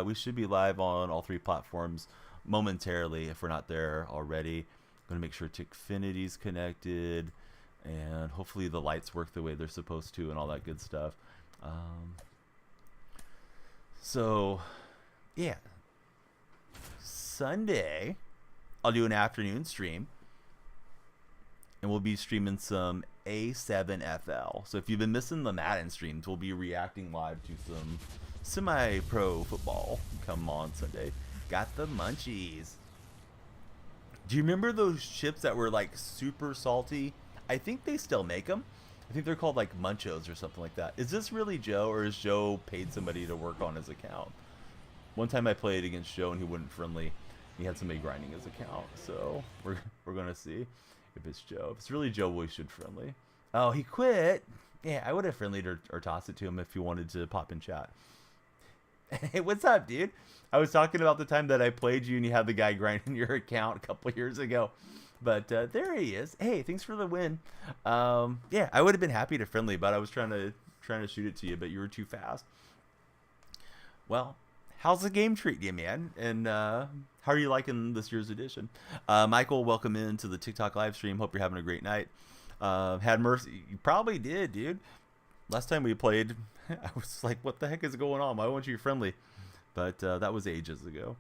We should be live on all 3 platforms momentarily if we're not there already. I'm going to make sure Tickfinity's connected, and hopefully the lights work the way they're supposed to and all that good stuff. So, yeah. Sunday, I'll do an afternoon stream, and we'll be streaming some A7FL. So if you've been missing the Madden streams, we'll be reacting live to some semi-pro football come on Sunday. Got the munchies. Do you remember those chips that were like super salty? I think they still make them. I think they're called like Munchos or something like that. Is this really Joe, or is Joe paid somebody to work on his account? One time I played against Joe and he wasn't friendly. He had somebody grinding his account. So we're gonna see if it's Joe. If it's really Joe, we should friendly. Oh, he quit. Yeah, I would have friendlied or tossed it to him if he wanted to pop in chat. Hey, what's up, dude? I was talking about the time that I played you and you had the guy grinding your account a couple years ago. But there he is. Hey, thanks for the win. Yeah, I would have been happy to friendly, but I was trying to shoot it to you, but you were too fast. Well, how's the game treating you, man? And how are you liking this year's edition? Michael, welcome into the TikTok live stream. Hope you're having a great night. Had mercy. You probably did, dude. Last time we played, I was like, what the heck is going on? Why won't you be friendly? But that was ages ago.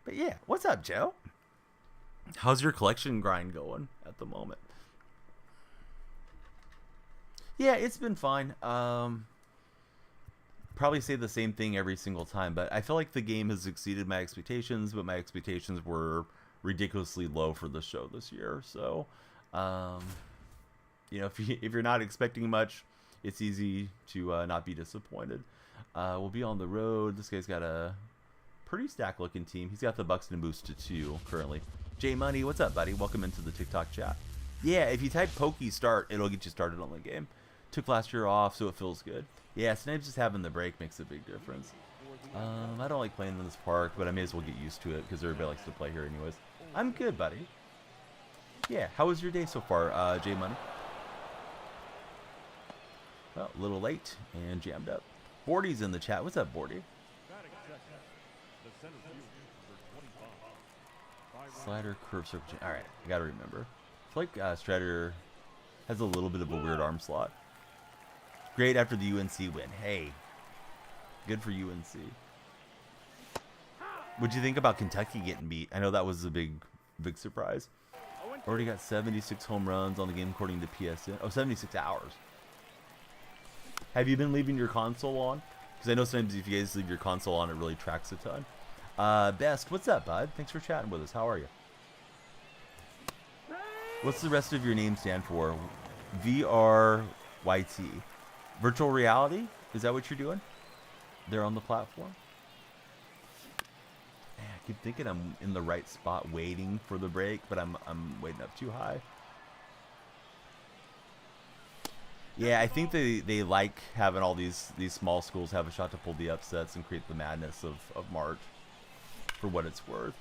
But yeah, what's up, Joe? How's your collection grind going at the moment? Yeah, it's been fine. Probably say the same thing every single time, but I feel like the game has exceeded my expectations, but my expectations were ridiculously low for the show this year. So, you know, if you're not expecting much, it's easy to not be disappointed. We'll be on the road. This guy's got a pretty stacked looking team. He's got the Buxton boost to 2 currently. J Money, what's up, buddy? Welcome into the TikTok chat. Yeah, if you type Pokey Start, it'll get you started on the game. Took last year off, so it feels good. Yeah, sometimes just having the break makes a big difference. I don't like playing in this park, but I may as well get used to it because everybody likes to play here anyways. I'm good, buddy. Yeah, how was your day so far, J Money? Well, a little late and jammed up. Bordy's in the chat. What's up, Bordy? Slider, curve, circle. All right, I gotta remember. I feel like Strider has a little bit of a weird arm slot. Great after the UNC win. Hey, good for UNC. What'd you think about Kentucky getting beat? I know that was a big surprise. Already got 76 home runs on the game according to PSN. Oh, 76 hours. Have you been leaving your console on? Because I know sometimes if you guys leave your console on, it really tracks a ton. Best, what's up, bud? Thanks for chatting with us. How are you? What's the rest of your name stand for? VRYT. Virtual reality? Is that what you're doing? There on the platform? Man, I keep thinking I'm in the right spot waiting for the break, but I'm waiting up too high. Yeah, I think they like having all these small schools have a shot to pull the upsets and create the madness of March, for what it's worth.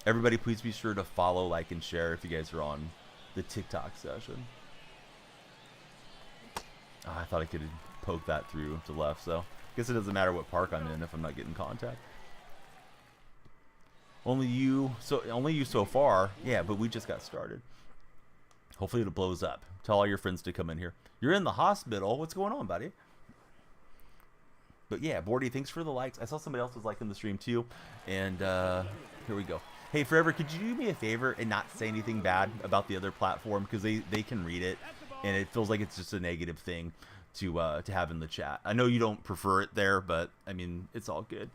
Everybody, please be sure to follow, like, and share if you guys are on the TikTok session. Oh, I thought I could poke that through to left, so I guess it doesn't matter what park I'm in if I'm not getting contact. Only you so far. Yeah, but we just got started. Hopefully it blows up. Tell all your friends to come in here. You're in the hospital. What's going on, buddy? But yeah, Bordy, thanks for the likes. I saw somebody else was liking the stream too. And here we go. Hey, Forever, could you do me a favor and not say anything bad about the other platform? Because they can read it, and it feels like it's just a negative thing to have in the chat. I know you don't prefer it there, but, I mean, it's all good.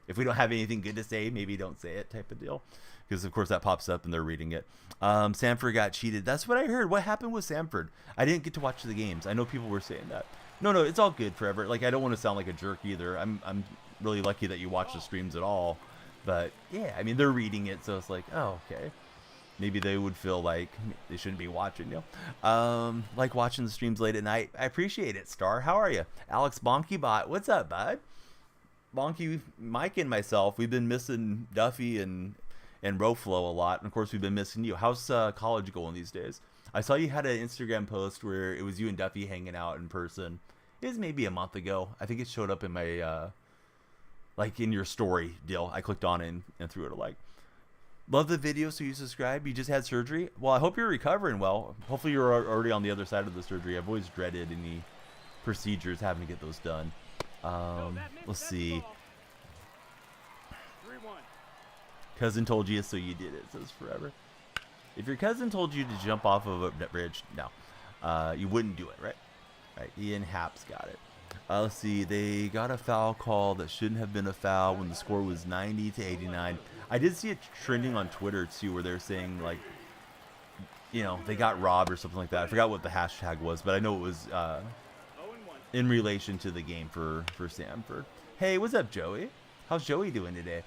If we don't have anything good to say, maybe don't say it type of deal. Because, of course, that pops up and they're reading it. Samford got cheated. That's what I heard. What happened with Samford? I didn't get to watch the games. I know people were saying that. No, it's all good, Forever. Like, I don't want to sound like a jerk either. I'm really lucky that you watch the streams at all. But, yeah, I mean, they're reading it, so it's like, oh, okay. Maybe they would feel like they shouldn't be watching, you know? Like watching the streams late at night. I appreciate it, Star. How are you? Alex BonkyBot. What's up, bud? Bonky, Mike, and myself, we've been missing Duffy and Roflo a lot. And, of course, we've been missing you. How's college going these days? I saw you had an Instagram post where it was you and Duffy hanging out in person. It was maybe a month ago. I think it showed up in my like in your story deal. I clicked on it and threw it a like. Love the video, so you subscribe. You just had surgery. Well, I hope you're recovering well. Hopefully you're already on the other side of the surgery. I've always dreaded any procedures, having to get those done. Let's see. Cousin told you, so you did it, says Forever. If your cousin told you to jump off of a bridge, no. You wouldn't do it, right? All right, Ian Haps got it. Let's see. They got a foul call that shouldn't have been a foul when the score was 90-89. I did see it trending on Twitter, too, where they're saying, like, you know, they got robbed or something like that. I forgot what the hashtag was, but I know it was in relation to the game for Samford. Hey, what's up, Joey? How's Joey doing today?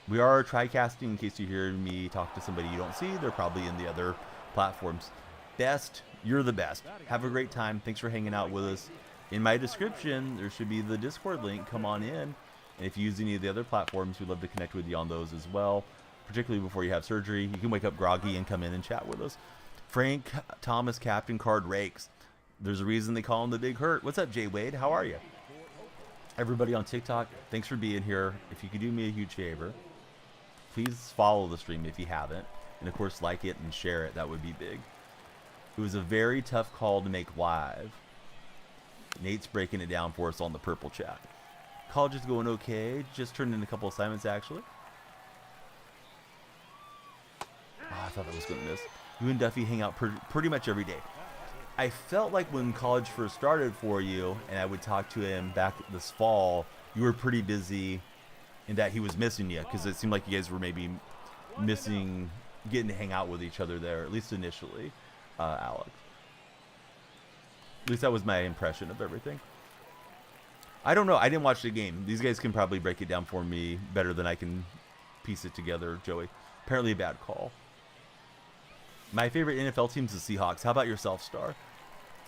We are TriCasting, in case you hear me talk to somebody you don't see. They're probably in the other platforms. Best, you're the best. Have a great time. Thanks for hanging out with us. In my description, there should be the Discord link. Come on in. And if you use any of the other platforms, we'd love to connect with you on those as well, particularly before you have surgery. You can wake up groggy and come in and chat with us. Frank Thomas, Captain Card Rakes. There's a reason they call him the Big Hurt. What's up, Jay Wade? How are you? Everybody on TikTok, thanks for being here. If you could do me a huge favor, please follow the stream if you haven't. And, of course, like it and share it. That would be big. It was a very tough call to make live. Nate's breaking it down for us on the purple chat. College is going okay. Just turned in a couple assignments, actually. Oh, I thought that was going to miss. You and Duffy hang out pretty much every day. I felt like when college first started for you, and I would talk to him back this fall, you were pretty busy and that he was missing you, because it seemed like you guys were maybe missing getting to hang out with each other there, at least initially, Alex. At least that was my impression of everything. I don't know. I didn't watch the game. These guys can probably break it down for me better than I can piece it together, Joey. Apparently a bad call. My favorite NFL team is the Seahawks. How about yourself, Star?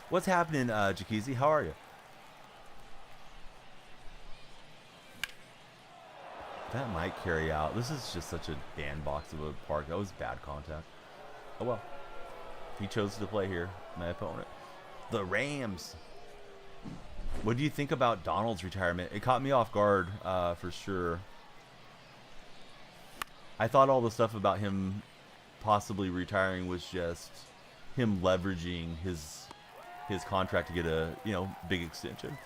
What's happening, Jakizi? How are you? That might carry out. This is just such a bandbox of a park. That was bad contact. Oh, well. He chose to play here, my opponent. The Rams. What do you think about Donald's retirement? It caught me off guard, for sure. I thought all the stuff about him possibly retiring was just him leveraging his contract to get a big extension.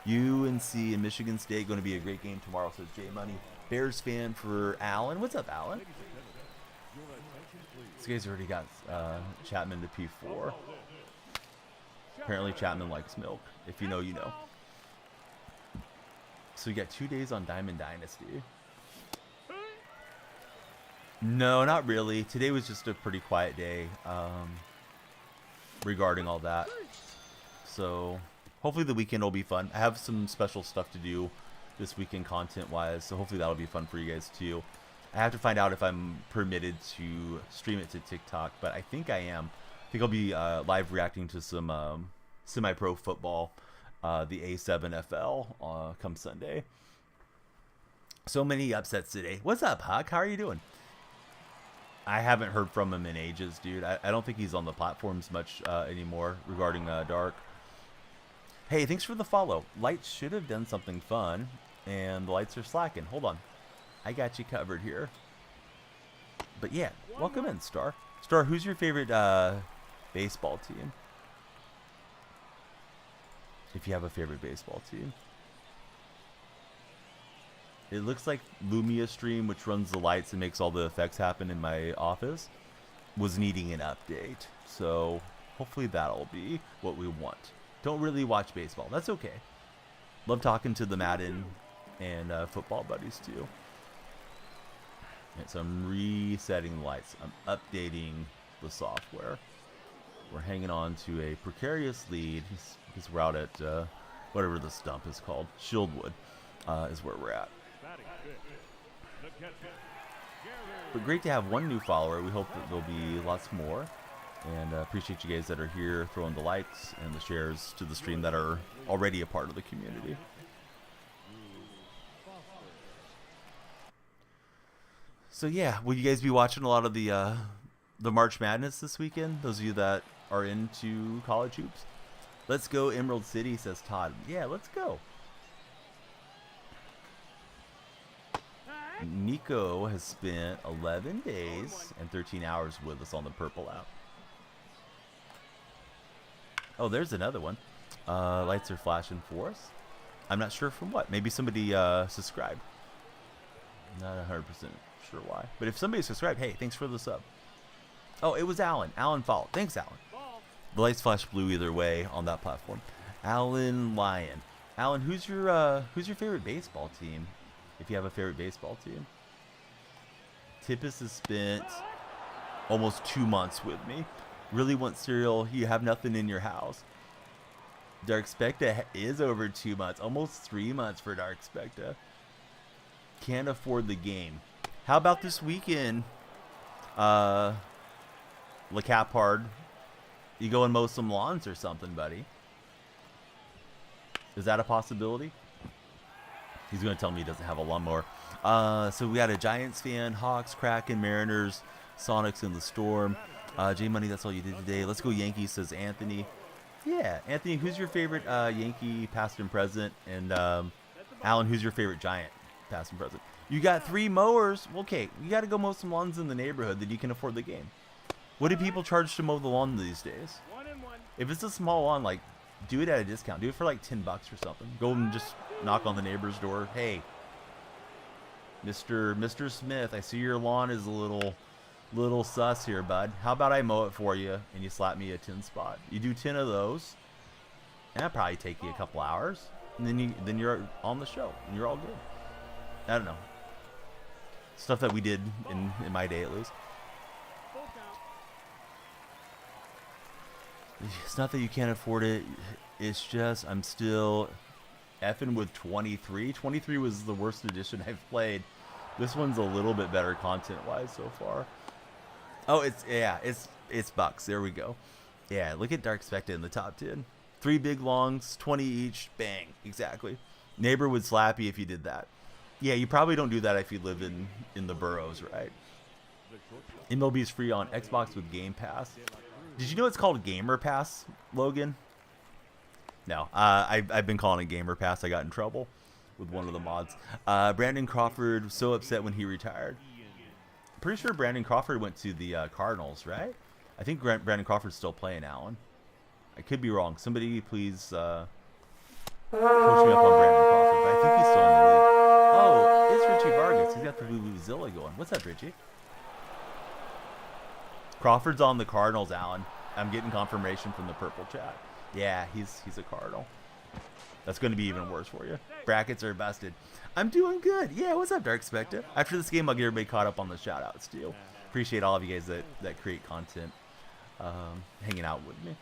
UNC and Michigan State going to be a great game tomorrow, says Jay Money. Bears fan for Alan. What's up, Alan? This guy's already got Chapman to P4. Apparently Chapman likes milk. If you know, you know. So we got 2 days on Diamond Dynasty. No, not really. Today was just a pretty quiet day regarding all that. So hopefully the weekend will be fun. I have some special stuff to do this weekend content-wise, so hopefully that'll be fun for you guys too. I have to find out if I'm permitted to stream it to TikTok, but I think I am. I think I'll be live reacting to some semi-pro football, the A7FL, come Sunday. So many upsets today. What's up, Huck? How are you doing? I haven't heard from him in ages, dude. I don't think he's on the platforms much anymore regarding Dark. Hey, thanks for the follow. Lights should have done something fun, and the lights are slacking. Hold on. I got you covered here. But yeah, welcome in, Star. Star, who's your favorite baseball team? If you have a favorite baseball team. It looks like Lumia Stream, which runs the lights and makes all the effects happen in my office, was needing an update. So hopefully that'll be what we want. Don't really watch baseball. That's okay. Love talking to the Madden and football buddies too. Right, so I'm resetting the lights. I'm updating the software. We're hanging on to a precarious lead. Because we're out at whatever the stump is called. Shieldwood is where we're at. But great to have one new follower. We hope that there'll be lots more. And appreciate you guys that are here throwing the likes and the shares to the stream that are already a part of the community. So yeah, will you guys be watching a lot of the March Madness this weekend? Those of you that are into college hoops. Let's go Emerald City, says Todd. Yeah, let's go. Nico has spent 11 days and 13 hours with us on the Purple app. Oh, there's another one. Lights are flashing for us. I'm not sure from what. Maybe somebody subscribed. Not 100% sure why. But if somebody subscribed, hey, thanks for the sub. Oh, it was Alan. Alan followed. Thanks, Alan. The lights flash blue either way on that platform. Alan Lyon. Alan, who's your favorite baseball team? If you have a favorite baseball team. Tippus has spent almost 2 months with me. Really want cereal. You have nothing in your house. Dark Specta is over 2 months. Almost 3 months for Dark Specta. Can't afford the game. How about this weekend? Le Capard. You go and mow some lawns or something, buddy. Is that a possibility? He's going to tell me he doesn't have a lawnmower. So we got a Giants fan, Hawks, Kraken, Mariners, Sonics in the Storm. J Money, that's all you did today. Let's go Yankees, says Anthony. Yeah, Anthony, who's your favorite Yankee past and present? And Alan, who's your favorite Giant past and present? You got 3 mowers. Okay, you got to go mow some lawns in the neighborhood that you can afford the game. What do people charge to mow the lawn these days? If it's a small lawn, like, do it at a discount. Do it for like $10 or something. Go and just knock on the neighbor's door. Hey, Mr. Smith, I see your lawn is a little sus here, bud. How about I mow it for you and you slap me a 10 spot? You do 10 of those, and that'll probably take you a couple hours, and then you're on the show and you're all good. I don't know. Stuff that we did in my day, at least. It's not that you can't afford it. It's just I'm still effing with 23. 23 was the worst edition I've played. This one's a little bit better content-wise so far. Oh, it's bucks. There we go. Yeah, look at Dark Specta in the top 10. 3 big longs, 20 each. Bang. Exactly. Neighbor would slap you if you did that. Yeah, you probably don't do that if you live in the boroughs, right? MLB is free on Xbox with Game Pass. Did you know it's called Gamer Pass, Logan? No, I've been calling it Gamer Pass. I got in trouble with one of the mods. Brandon Crawford was so upset when he retired. Pretty sure Brandon Crawford went to the Cardinals, right? I think Brandon Crawford's still playing, Alan. I could be wrong. Somebody please coach me up on Brandon Crawford, but I think he's still in the league. Oh, it's Richie Vargas. He's got the Vuvuzela going. What's up, Richie? Crawford's on the Cardinals, Alan. I'm getting confirmation from the purple chat. Yeah, he's a Cardinal. That's going to be even worse for you. Brackets are busted. I'm doing good. Yeah, what's up, Dark Specta? After this game, I'll get everybody caught up on the shout-outs, too. Appreciate all of you guys that create content hanging out with me.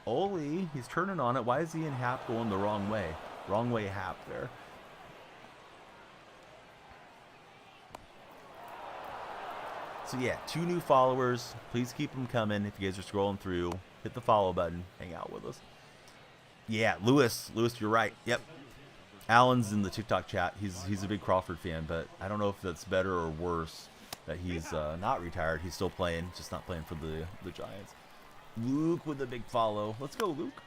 Oli, he's turning on it. Why is he in Hap going the wrong way? Wrong way Hap there. So yeah, 2 new followers. Please keep them coming. If you guys are scrolling through, hit the follow button. Hang out with us. Yeah, Lewis, you're right. Yep. Alan's in the TikTok chat. He's a big Crawford fan, but I don't know if that's better or worse that he's not retired. He's still playing, just not playing for the Giants. Luke with a big follow. Let's go, Luke.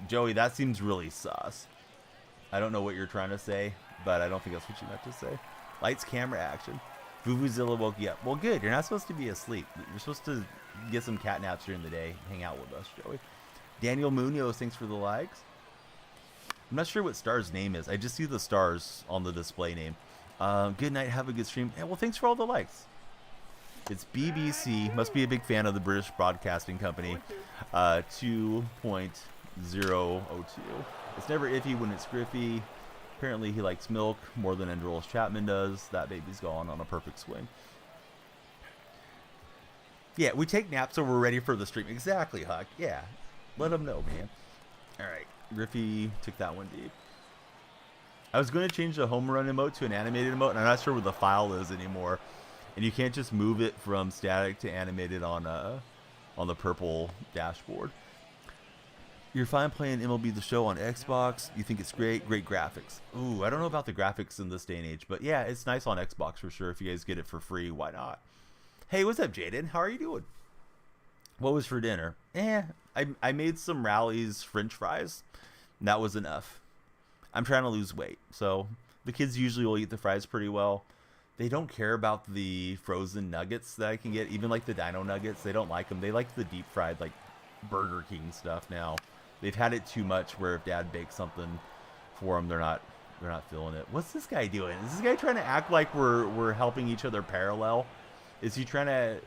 Joey, that seems really sus. I don't know what you're trying to say, but I don't think that's what you meant to say. Lights, camera, action. Vuvuzela woke you up. Well, good. You're not supposed to be asleep. You're supposed to get some cat naps during the day. Hang out with us, Joey. Daniel Munoz, thanks for the likes. I'm not sure what Star's name is. I just see the stars on the display name. Good night. Have a good stream. Well, thanks for all the likes. It's BBC. Must be a big fan of the British Broadcasting Company. 2.002. It's never iffy when it's Griffey. Apparently he likes milk more than Androlis Chapman does. That baby's gone on a perfect swing. Yeah, we take naps so we're ready for the stream. Exactly, Huck. Yeah. Let them know, man. All right. Griffey took that one deep. I was going to change the home run emote to an animated emote, and I'm not sure where the file is anymore. And you can't just move it from static to animated on the purple dashboard. You're fine playing MLB The Show on Xbox. You think it's great? Great graphics. Ooh, I don't know about the graphics in this day and age, but yeah, it's nice on Xbox for sure. If you guys get it for free, why not? Hey, what's up, Jaden? How are you doing? What was for dinner? I made some Rally's French fries. And that was enough. I'm trying to lose weight, so the kids usually will eat the fries pretty well. They don't care about the frozen nuggets that I can get, even like the Dino Nuggets. They don't like them. They like the deep fried, like Burger King stuff now. They've had it too much where if Dad bakes something for them, they're not feeling it. What's this guy doing? Is this guy trying to act like we're helping each other parallel? Is he trying to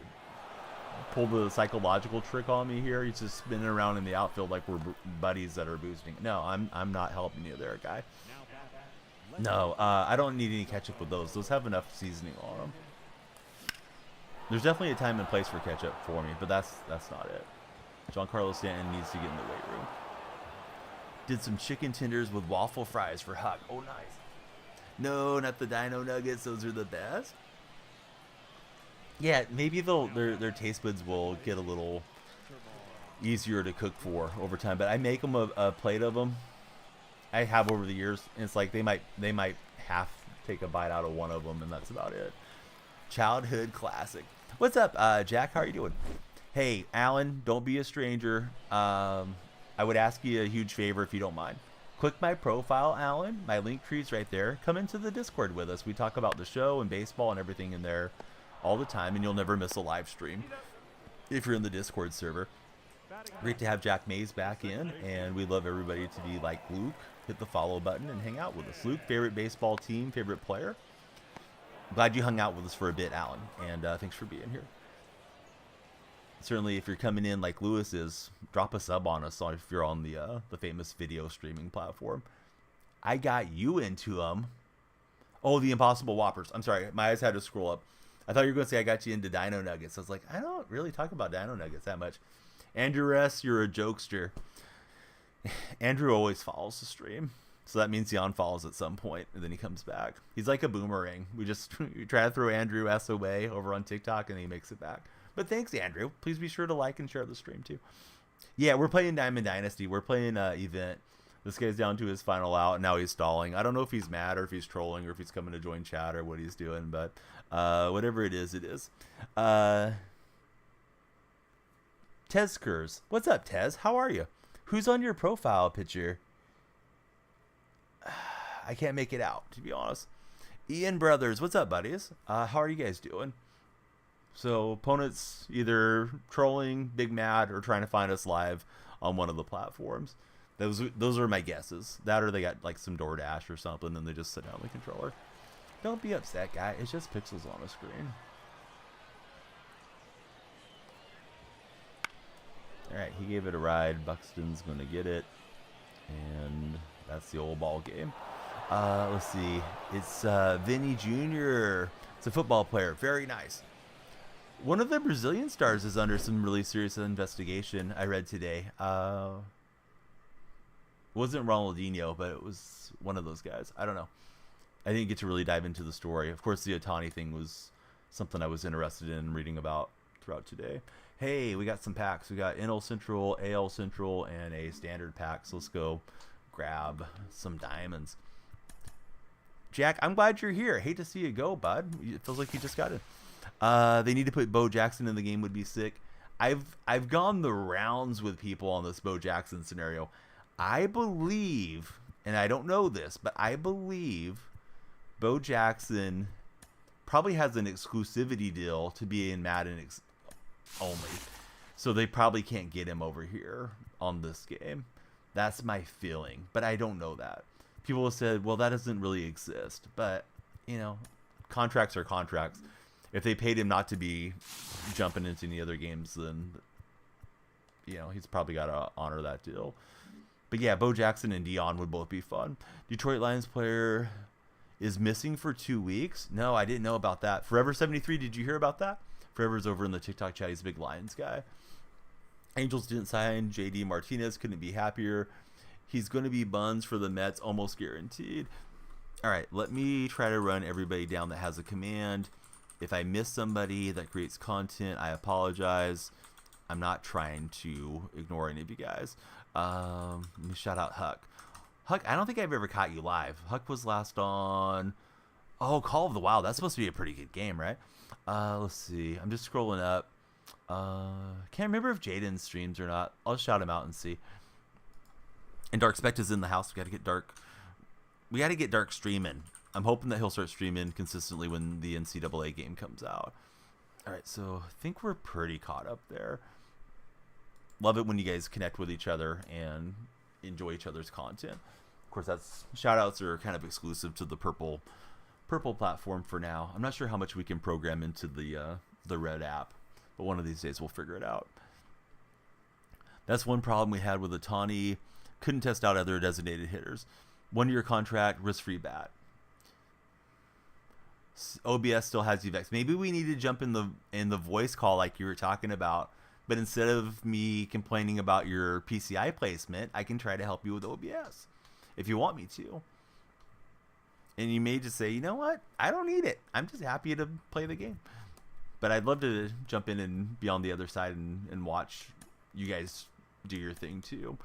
pull the psychological trick on me here? He's just spinning around in the outfield like we're buddies that are boosting. No, I'm not helping you there, guy. No, I don't need any ketchup with those. Those have enough seasoning on them. There's definitely a time and place for ketchup for me, but that's not it. Giancarlo Stanton needs to get in the weight room. Did some chicken tenders with waffle fries for Huck. Oh, nice. No, not the Dino Nuggets. Those are the best. Yeah, maybe their taste buds will get a little easier to cook for over time. But I make them a plate of them. I have over the years, and it's like they might half take a bite out of one of them, and that's about it. Childhood classic. What's up, Jack? How are you doing? Hey, Alan, don't be a stranger. I would ask you a huge favor if you don't mind. Click my profile, Alan. My link tree's right there. Come into the Discord with us. We talk about the show and baseball and everything in there all the time, and you'll never miss a live stream if you're in the Discord server. Great to have Jack Mays back in, and we love everybody to be like Luke. Hit the follow button and hang out with us. Luke, favorite baseball team, favorite player? Glad you hung out with us for a bit, Alan, and thanks for being here. Certainly, if you're coming in like Lewis is, drop a sub on us if you're on the famous video streaming platform. I got you into them. Oh, the Impossible Whoppers. I'm sorry, my eyes had to scroll up. I thought you were going to say I got you into Dino Nuggets. I was like, I don't really talk about Dino Nuggets that much. Andrew S., you're a jokester. Andrew always follows the stream, so that means he unfollows at some point, and then he comes back. He's like a boomerang. We try to throw Andrew S. away over on TikTok, and he makes it back. But thanks, Andrew. Please be sure to like and share the stream, too. Yeah, we're playing Diamond Dynasty. We're playing Event. This guy's down to his final out, and now he's stalling. I don't know if he's mad or if he's trolling or if he's coming to join chat or what he's doing, but whatever it is, it is. Tezkers. What's up, Tez? How are you? Who's on your profile picture? I can't make it out, to be honest. Ian Brothers. What's up, buddies? How are you guys doing? So, opponents either trolling, big mad, or trying to find us live on one of the platforms. Those are my guesses. That or they got like some DoorDash or something, and they just sit down the controller. Don't be upset, guy. It's just pixels on a screen. Alright, he gave it a ride. Buxton's going to get it. And that's the old ball game. Let's see. It's Vinny Jr. It's a football player. Very nice. One of the Brazilian stars is under some really serious investigation, I read today. It wasn't Ronaldinho, but it was one of those guys. I don't know. I didn't get to really dive into the story. Of course, the Ohtani thing was something I was interested in reading about throughout today. Hey, we got some packs. We got NL Central, AL Central, and a standard pack. So let's go grab some diamonds. Jack, I'm glad you're here. Hate to see you go, bud. It feels like you just got it. They need to put Bo Jackson in the game would be sick. I've gone the rounds with people on this Bo Jackson scenario. I believe, and I don't know this, but I believe Bo Jackson probably has an exclusivity deal to be in Madden only. So they probably can't get him over here on this game. That's my feeling, but I don't know that. People have said, well, that doesn't really exist. But, you know, contracts are contracts. If they paid him not to be jumping into any other games, then, you know, he's probably got to honor that deal. But yeah, Bo Jackson and Dion would both be fun. Detroit Lions player is missing for 2 weeks. No, I didn't know about that. Forever 73, did you hear about that? Forever's over in the TikTok chat. He's a big Lions guy. Angels didn't sign JD Martinez. Couldn't be happier. He's going to be buns for the Mets, almost guaranteed. All right, let me try to run everybody down that has a command. If I miss somebody that creates content, I apologize. I'm not trying to ignore any of you guys. Let me shout out Huck. Huck, I don't think I've ever caught you live. Huck was last on... Oh, Call of the Wild. That's supposed to be a pretty good game, right? Let's see. I'm just scrolling up. Can't remember if Jaden streams or not. I'll shout him out and see. And Dark Spect is in the house. We got to get Dark. We got to get Dark streaming. I'm hoping that he'll start streaming consistently when the NCAA game comes out. All right, so I think we're pretty caught up there. Love it when you guys connect with each other and enjoy each other's content. Of course, that's shoutouts are kind of exclusive to the purple platform for now. I'm not sure how much we can program into the red app, but one of these days we'll figure it out. That's one problem we had with Otani. Couldn't test out other designated hitters. 1-year contract, risk-free bat. OBS still has UVEX. Maybe we need to jump in the voice call like you were talking about. But instead of me complaining about your PCI placement, I can try to help you with OBS if you want me to. And you may just say, you know what? I don't need it. I'm just happy to play the game. But I'd love to jump in and be on the other side and watch you guys do your thing too.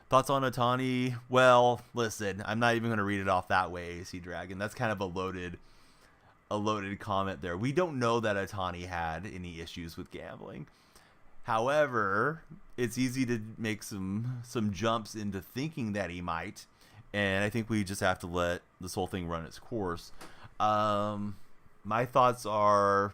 Thoughts on Otani? Well, listen, I'm not even going to read it off that way, AC Dragon. That's kind of a loaded comment there. We don't know that Otani had any issues with gambling. However, it's easy to make some jumps into thinking that he might, and I think we just have to let this whole thing run its course. My thoughts are,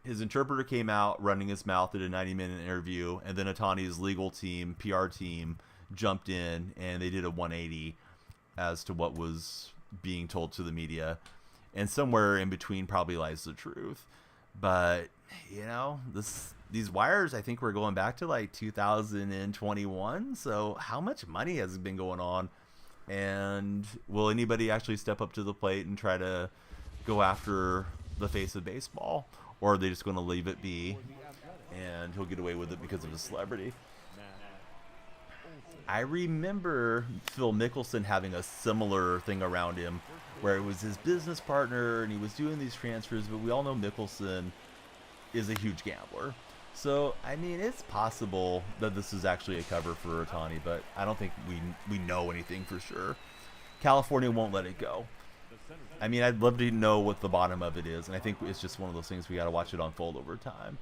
his interpreter came out running his mouth at a 90-minute interview, and then Otani's legal team, PR team, jumped in, and they did a 180 as to what was being told to the media. And somewhere in between probably lies the truth. But, you know, these wires, I think we're going back to like 2021. So how much money has been going on? And will anybody actually step up to the plate and try to go after the face of baseball? Or are they just going to leave it be and he'll get away with it because of his celebrity? I remember Phil Mickelson having a similar thing around him where it was his business partner and he was doing these transfers, but we all know Mickelson is a huge gambler. So, I mean, it's possible that this is actually a cover for Otani, but I don't think we know anything for sure. California won't let it go. I mean, I'd love to know what the bottom of it is, and I think it's just one of those things we got to watch it unfold over time.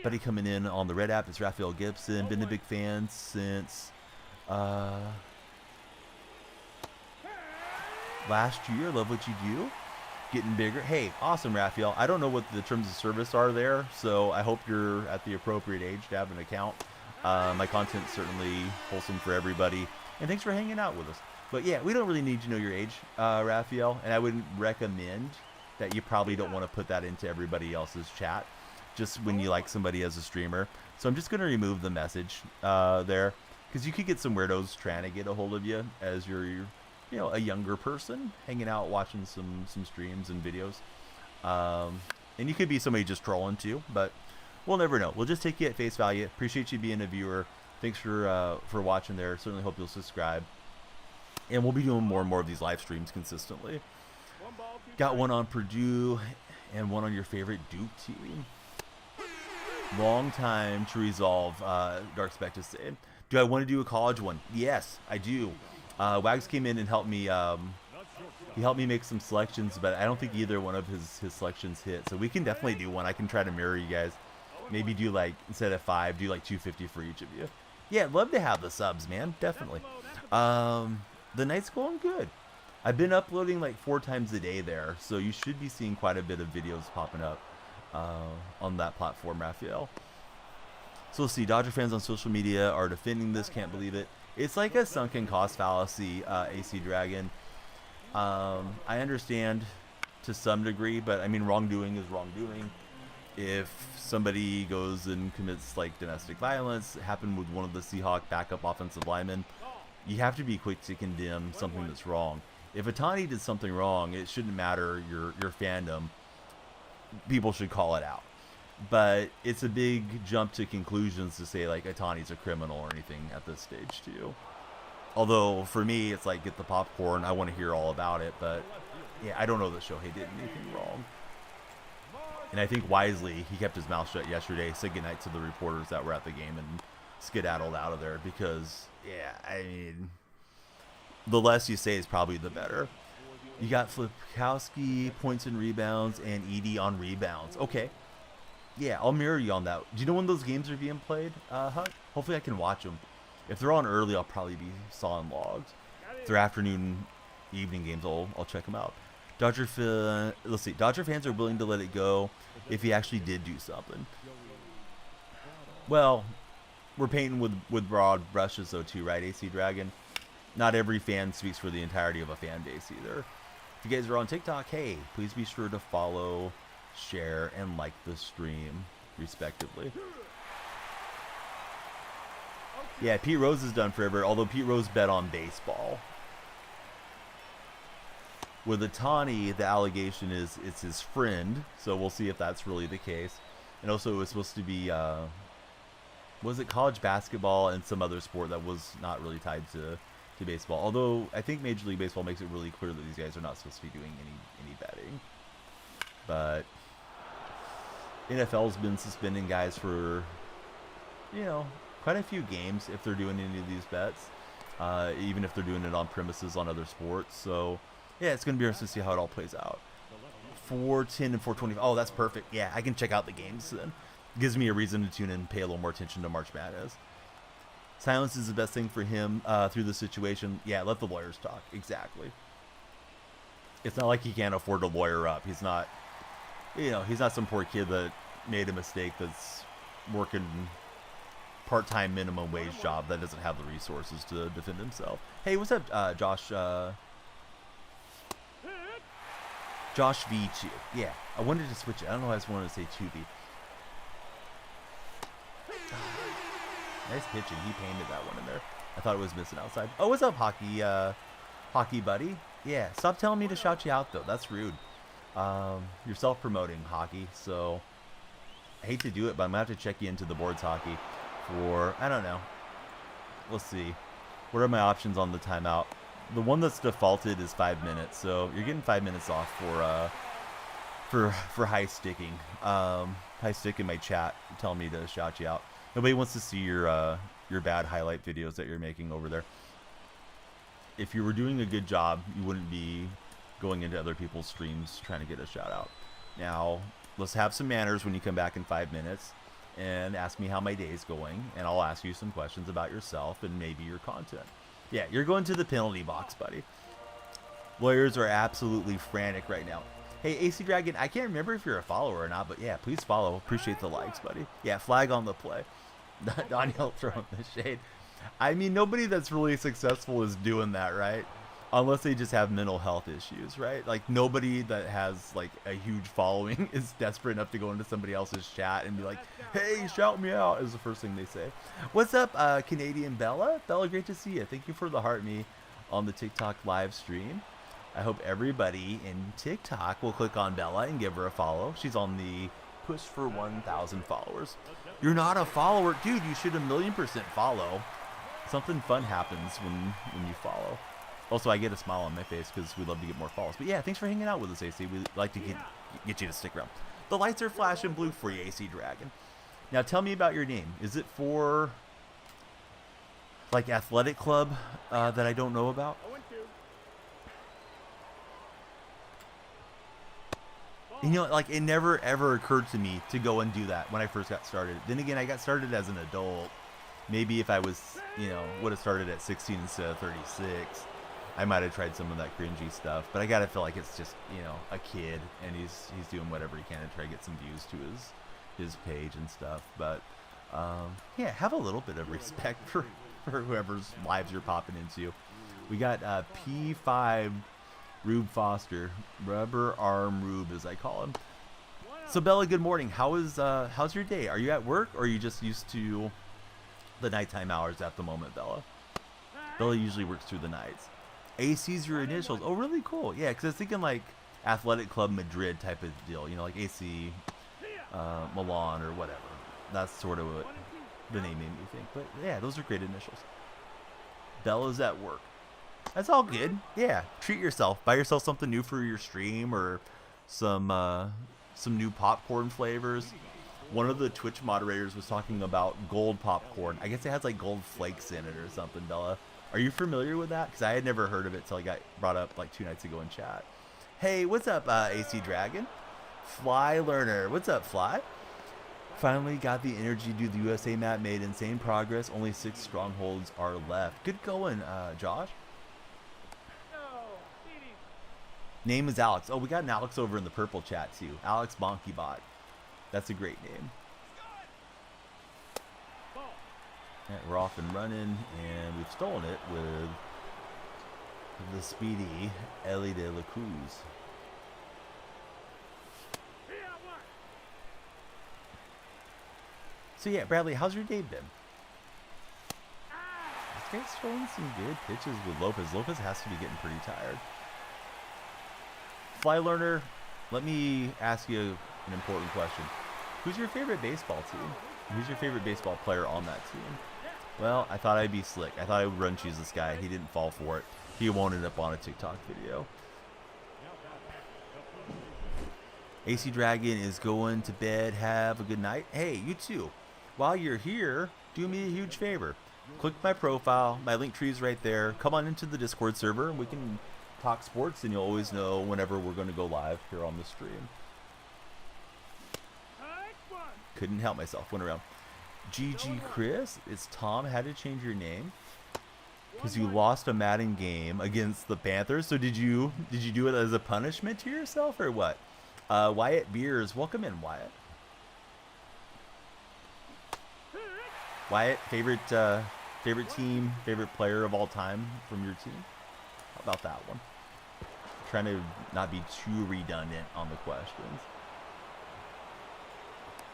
Buddy coming in on the red app is Raphael Gibson. Been a big fan since last year. Love what you do. Getting bigger. Hey, awesome, Raphael. I don't know what the terms of service are there, so I hope you're at the appropriate age to have an account. My content's certainly wholesome for everybody, and thanks for hanging out with us. But yeah, we don't really need to know your age, Raphael, and I would recommend that you probably don't want to put that into everybody else's chat just when you like somebody as a streamer. So I'm just going to remove the message there, because you could get some weirdos trying to get a hold of you as you're a younger person hanging out watching some streams and videos. And you could be somebody just trolling too, but we'll never know. We'll just take you at face value. Appreciate you being a viewer. Thanks for watching there. Certainly hope you'll subscribe. And we'll be doing more and more of these live streams consistently. Got one on Purdue and one on your favorite Duke team. Long time to resolve, Dark Spect is saying. Do I want to do a college one? Yes, I do. Wags came in and helped me. He helped me make some selections, but I don't think either one of his selections hit. So we can definitely do one. I can try to mirror you guys. Maybe do like, instead of 5, do like 250 for each of you. Yeah, I'd love to have the subs, man. Definitely. The night's going good. I've been uploading like 4 times a day there, so you should be seeing quite a bit of videos popping up on that platform, Raphael. So let's see, Dodger fans on social media are defending this, can't believe it. It's like a sunken cost fallacy, AC Dragon. I understand to some degree, but I mean, wrongdoing is wrongdoing. If somebody goes and commits like domestic violence, it happened with one of the Seahawk backup offensive linemen, you have to be quick to condemn something that's wrong. If Otani did something wrong, it shouldn't matter your fandom. People should call it out. But it's a big jump to conclusions to say like Otani's a criminal or anything at this stage too. Although for me, it's like, get the popcorn. I want to hear all about it. But yeah, I don't know that Shohei did anything wrong. And I think wisely, he kept his mouth shut yesterday, said goodnight to the reporters that were at the game, and skedaddled out of there because, yeah, I mean, the less you say is probably the better. You got Flipkowski, points and rebounds, and Edie on rebounds. Okay. Yeah, I'll mirror you on that. Do you know when those games are being played, Huck? Hopefully I can watch them. If they're on early, I'll probably be sawing logs. If they're afternoon, evening games, I'll check them out. Let's see. Dodger fans are willing to let it go if he actually did do something. Well, we're painting with broad brushes though too, right, AC Dragon? Not every fan speaks for the entirety of a fan base either. If you guys are on TikTok, hey, please be sure to follow, share, and like the stream, respectively. Yeah, Pete Rose is done forever, although Pete Rose bet on baseball. With Ohtani, the allegation is it's his friend, so we'll see if that's really the case. And also, it was supposed to be, was it college basketball and some other sport that was not really tied to baseball? Although, I think Major League Baseball makes it really clear that these guys are not supposed to be doing any betting. But NFL's been suspending guys for, you know, quite a few games if they're doing any of these bets, even if they're doing it on premises on other sports. So, yeah, it's going to be interesting to see how it all plays out. 410 and 420. Oh, that's perfect. Yeah, I can check out the games then. Gives me a reason to tune in and pay a little more attention to March Madness. Silence is the best thing for him through the situation. Yeah, let the lawyers talk. Exactly. It's not like he can't afford to lawyer up. He's not, you know, he's not some poor kid that made a mistake that's working part-time minimum wage job that doesn't have the resources to defend himself. Hey, what's up, Josh? Josh V2. Yeah, I wanted to switch it. I don't know why I just wanted to say 2V. Nice pitching. He painted that one in there. I thought it was missing outside. Oh, what's up, hockey buddy? Yeah, stop telling me to shout you out, though. That's rude. You're self-promoting, hockey, so I hate to do it, but I'm going to have to check you into the boards hockey for, I don't know. Let's see. What are my options on the timeout? The one that's defaulted is 5 minutes, so you're getting 5 minutes off for high sticking. High stick in my chat telling me to shout you out. Nobody wants to see your bad highlight videos that you're making over there. If you were doing a good job, you wouldn't be going into other people's streams trying to get a shout out. Now, let's have some manners when you come back in 5 minutes and ask me how my day's going, and I'll ask you some questions about yourself and maybe your content. Yeah, you're going to the penalty box, buddy. Lawyers are absolutely frantic right now. Hey, AC Dragon, I can't remember if you're a follower or not, but yeah, please follow. Appreciate the likes, buddy. Yeah, flag on the play. Daniel throwing the shade. I mean, nobody that's really successful is doing that, right? Unless they just have mental health issues, right? Like, nobody that has, like, a huge following is desperate enough to go into somebody else's chat and be like, hey, shout me out, is the first thing they say. What's up, Canadian Bella? Bella, great to see you. Thank you for the heart me on the TikTok live stream. I hope everybody in TikTok will click on Bella and give her a follow. She's on the push for 1,000 followers. You're not a follower. Dude, you should 1,000,000% follow. Something fun happens when you follow. Also, I get a smile on my face because we love to get more follows. But yeah, thanks for hanging out with us, AC. We'd like to get you to stick around. The lights are flashing blue for you, AC Dragon. Now, tell me about your name. Is it for, like, athletic club that I don't know about? You know, like, it never, ever occurred to me to go and do that when I first got started. Then again, I got started as an adult. Maybe if I was, you know, would have started at 16 instead of 36, I might have tried some of that cringy stuff. But I gotta feel like it's just, you know, a kid, and he's doing whatever he can to try to get some views to his page and stuff. But, yeah, have a little bit of respect for whoever's lives you're popping into. We got P5... Rube Foster, Rubber Arm Rube, as I call him. So Bella, good morning. How's your day? Are you at work, or are you just used to the nighttime hours at the moment, Bella? Bella usually works through the nights. AC's your initials. Oh, really cool. Yeah, because I was thinking like Athletic Club Madrid type of deal. You know, like AC Milan or whatever. That's sort of what the name made me think. But yeah, those are great initials. Bella's at work. That's all good. Yeah, treat yourself. Buy yourself something new for your stream, or some new popcorn flavors. One of the Twitch moderators was talking about gold popcorn. I guess it has like gold flakes in it or something, Bella. Are you familiar with that? Because I had never heard of it till I got brought up like 2 nights ago in chat. Hey, what's up, AC Dragon? Fly Learner. What's up, Fly? Finally got the energy to do the USA map. Made insane progress. Only 6 strongholds are left. Good going, Josh. Name is Alex. Oh, we got an Alex over in the purple chat too. Alex BonkyBot. That's a great name. Yeah, we're off and running, and we've stolen it with the speedy Ellie de la Cruz. So yeah, Bradley, how's your day been? This guy's throwing some good pitches with Lopez. Lopez has to be getting pretty tired. Fly Learner, let me ask you an important question. Who's your favorite baseball team? Who's your favorite baseball player on that team? Well, I thought I'd be slick. I thought I would run choose this guy. He didn't fall for it. He won't end up on a TikTok video. AC Dragon is going to bed. Have a good night. Hey, you too. While you're here, do me a huge favor. Click my profile. My link tree is right there. Come on into the Discord server and we can talk sports, and you'll always know whenever we're going to go live here on the stream. Couldn't help myself. Went around. GG Chris, it's Tom. Had to change your name because you lost a Madden game against the Panthers. So did you do it as a punishment to yourself or what? Wyatt Beers, welcome in, Wyatt. Wyatt, favorite team, favorite player of all time from your team? How about that one? Trying to not be too redundant on the questions.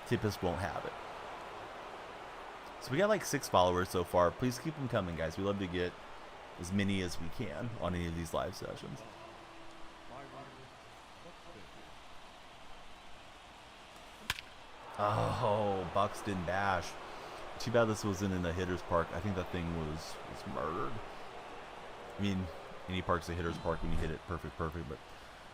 Tippist won't have it. So we got like 6 followers so far. Please keep them coming, guys. We love to get as many as we can on any of these live sessions. Oh, Buxton Bash. Too bad this wasn't in the hitter's park. I think that thing was murdered. I mean, any park's a hitter's park when you hit it perfect, but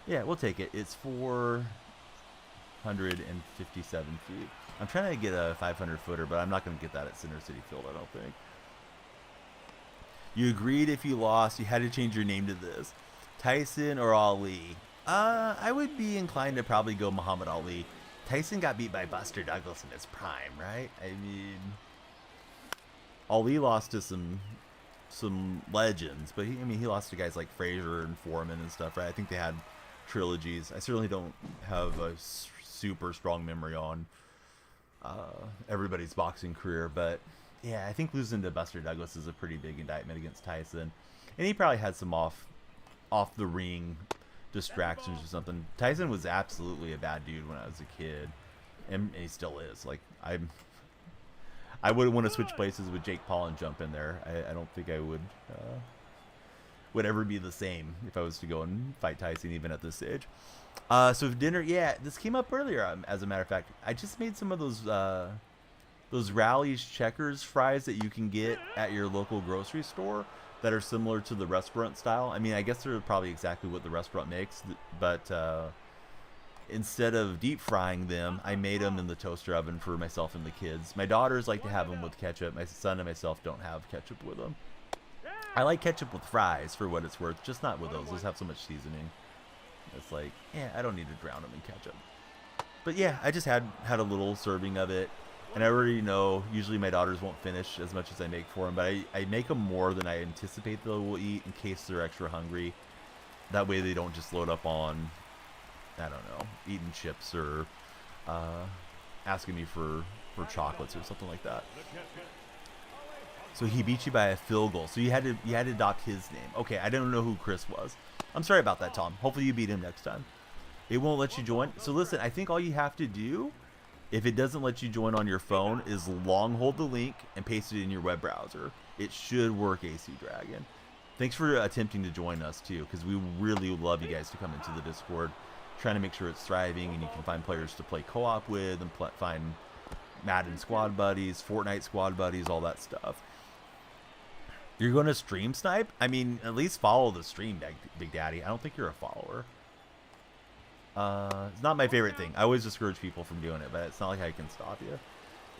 yeah, we'll take it. It's 457 feet. I'm trying to get a 500 footer, but I'm not going to get that at Center City Field, I don't think. You agreed if you lost, you had to change your name to this. Tyson or Ali? I would be inclined to probably go Muhammad Ali. Tyson got beat by Buster Douglas in his prime, right? I mean, Ali lost to some legends, but he lost to guys like Frazier and Foreman and stuff, right? I think they had trilogies. I certainly don't have a super strong memory on everybody's boxing career, but yeah, I think losing to Buster Douglas is a pretty big indictment against Tyson, and he probably had some off the ring distractions or something. Tyson was absolutely a bad dude when I was a kid, and he still is. Like, I wouldn't want to switch places with Jake Paul and jump in there. I don't think I would ever be the same if I was to go and fight Tyson even at this age. So dinner, yeah, this came up earlier. As a matter of fact, I just made some of those Rally's Checkers fries that you can get at your local grocery store that are similar to the restaurant style. I mean, I guess they're probably exactly what the restaurant makes, but instead of deep frying them, I made them in the toaster oven for myself and the kids. My daughters like to have them with ketchup. My son and myself don't have ketchup with them. I like ketchup with fries for what it's worth, just not with those. Those have so much seasoning. It's like, yeah, I don't need to drown them in ketchup. But yeah, I just had a little serving of it. And I already know, usually my daughters won't finish as much as I make for them, but I make them more than I anticipate they will eat in case they're extra hungry. That way they don't just load up on, I don't know, eating chips or asking me for chocolates or something like that. So he beat you by a field goal. So you had to adopt his name. Okay, I didn't know who Chris was. I'm sorry about that, Tom. Hopefully you beat him next time. It won't let you join. So listen, I think all you have to do, if it doesn't let you join on your phone, is long hold the link and paste it in your web browser. It should work, AC Dragon. Thanks for attempting to join us too, because we really love you guys to come into the Discord, trying to make sure it's thriving and you can find players to play co-op with and find Madden squad buddies, Fortnite squad buddies, all that stuff. You're going to stream snipe? I mean, at least follow the stream, Big Daddy. I don't think you're a follower. It's not my favorite thing. I always discourage people from doing it, but it's not like I can stop you.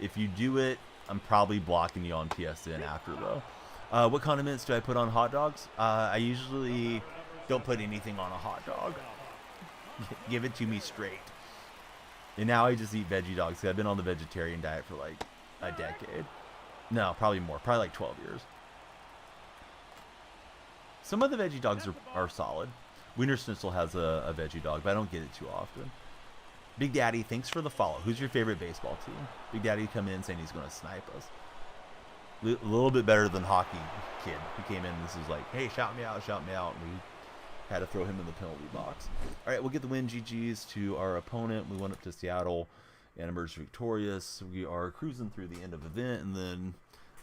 If you do it, I'm probably blocking you on PSN after, though. What condiments do I put on hot dogs? I usually don't put anything on a hot dog. Give it to me straight. And now I just eat veggie dogs because I've been on the vegetarian diet for like a decade. No, probably more. Probably like 12 years. Some of the veggie dogs are solid. Wiener Schnitzel has a veggie dog, but I don't get it too often. Big Daddy, thanks for the follow. Who's your favorite baseball team? Big Daddy come in saying he's going to snipe us. A little bit better than Hockey Kid. He came in and this was like, hey, shout me out, shout me out. And we had to throw him in the penalty box. All right, we'll get the win GGs to our opponent. We went up to Seattle and emerged victorious. We are cruising through the end of the event, and then,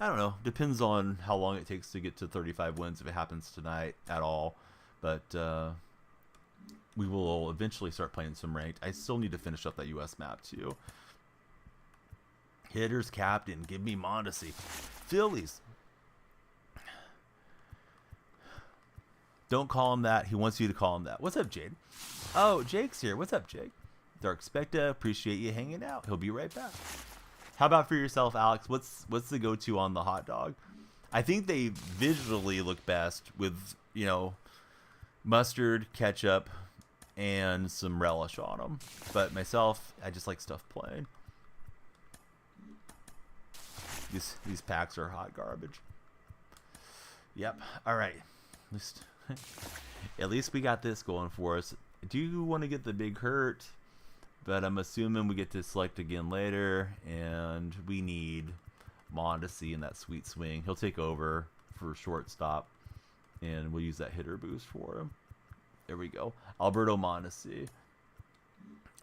I don't know, depends on how long it takes to get to 35 wins if it happens tonight at all. But we will eventually start playing some ranked. I still need to finish up that U.S. map, too. Hitters captain, give me Mondesi. Phillies. Don't call him that. He wants you to call him that. What's up, Jade? Oh, Jake's here. What's up, Jake? Dark Specta, appreciate you hanging out. He'll be right back. How about for yourself, Alex? What's the go-to on the hot dog? I think they visually look best with, you know, mustard, ketchup, and some relish on them. But myself, I just like stuff plain. These packs are hot garbage. Yep. All right. At least we got this going for us. I do want to get the big hurt, but I'm assuming we get to select again later, and we need Mondesi in that sweet swing. He'll take over for shortstop, and we'll use that hitter boost for him. There we go. Alberto Mondesi.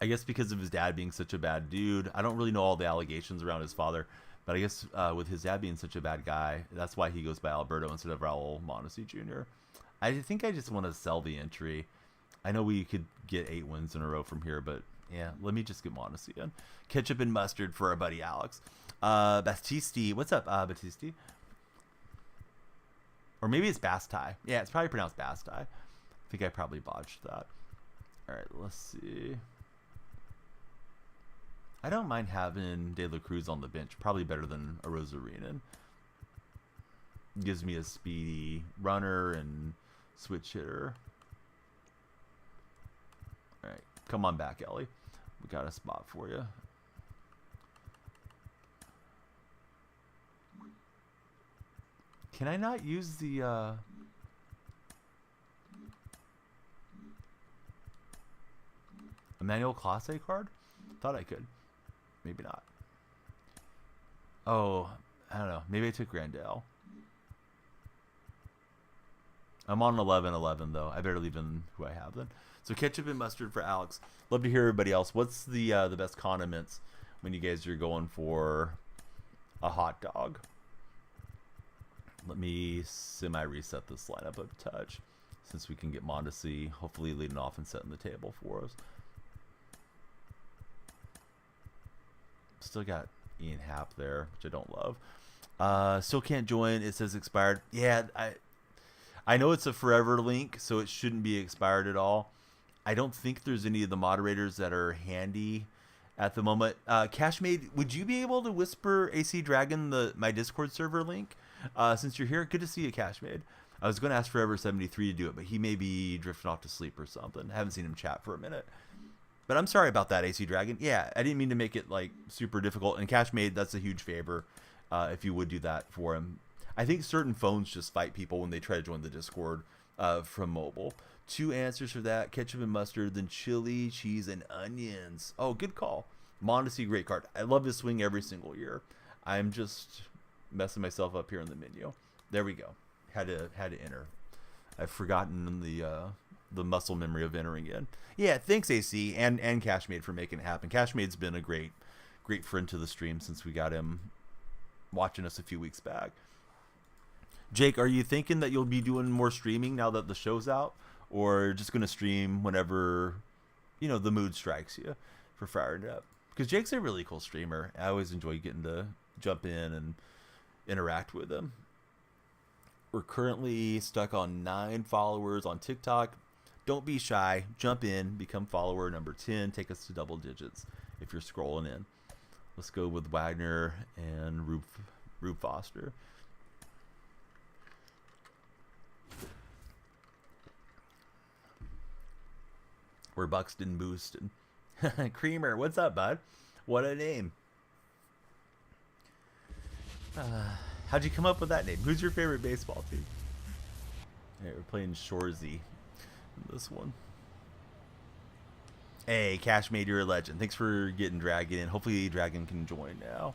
I guess because of his dad being such a bad dude, I don't really know all the allegations around his father, but I guess with his dad being such a bad guy, that's why he goes by Alberto instead of Raul Mondesi Jr. I think I just want to sell the entry. I know we could get 8 wins in a row from here, but yeah, let me just get Mondesi in. Ketchup and mustard for our buddy Alex. Batisti. What's up, Batisti? Or maybe it's Basti. Yeah, it's probably pronounced Basti. I think I probably botched that. All right, let's see. I don't mind having De La Cruz on the bench. Probably better than a Rosarinen. Gives me a speedy runner and switch hitter. All right, come on back, Ellie. We got a spot for you. Can I not use the Emmanuel Clase card? Thought I could. Maybe not. Oh, I don't know. Maybe I took Grandel. I'm on 11-11 though. I better leave in who I have then. So ketchup and mustard for Alex. Love to hear everybody else. What's the best condiments when you guys are going for a hot dog? Let me semi-reset this lineup a touch since we can get Mondesi hopefully leading off and setting the table for us. Still got Ian Happ there, which I don't love. Still can't join. It says expired. Yeah, I know it's a forever link, so it shouldn't be expired at all. I don't think there's any of the moderators that are handy at the moment. Cashmade, would you be able to whisper AC Dragon my Discord server link? Since you're here, good to see you, Cashmade. I was going to ask Forever73 to do it, but he may be drifting off to sleep or something. I haven't seen him chat for a minute. But I'm sorry about that, AC Dragon. Yeah, I didn't mean to make it like super difficult. And Cashmade, that's a huge favor if you would do that for him. I think certain phones just fight people when they try to join the Discord from mobile. 2 answers for that: ketchup and mustard, then chili, cheese, and onions. Oh, good call. Mondesi, great card. I love his swing every single year. I'm just messing myself up here in the menu. There we go. Had to enter. I've forgotten the muscle memory of entering in. Yeah, thanks AC and Cashmade for making it happen. Cashmade's been a great friend to the stream since we got him watching us a few weeks back. Jake, are you thinking that you'll be doing more streaming now that the show's out, or just going to stream whenever, the mood strikes you for Fired Up? Because Jake's a really cool streamer. I always enjoy getting to jump in and interact with him. We're currently stuck on 9 followers on TikTok. Don't be shy. Jump in. Become follower number 10. Take us to double digits if you're scrolling in. Let's go with Wagner and Rube Foster. We're Buxton Booston. Creamer, what's up, bud? What a name. How'd you come up with that name? Who's your favorite baseball team? Alright, we're playing Shorzy in this one. Hey, Cashmade, you're a legend. Thanks for getting Dragon in. Hopefully Dragon can join now.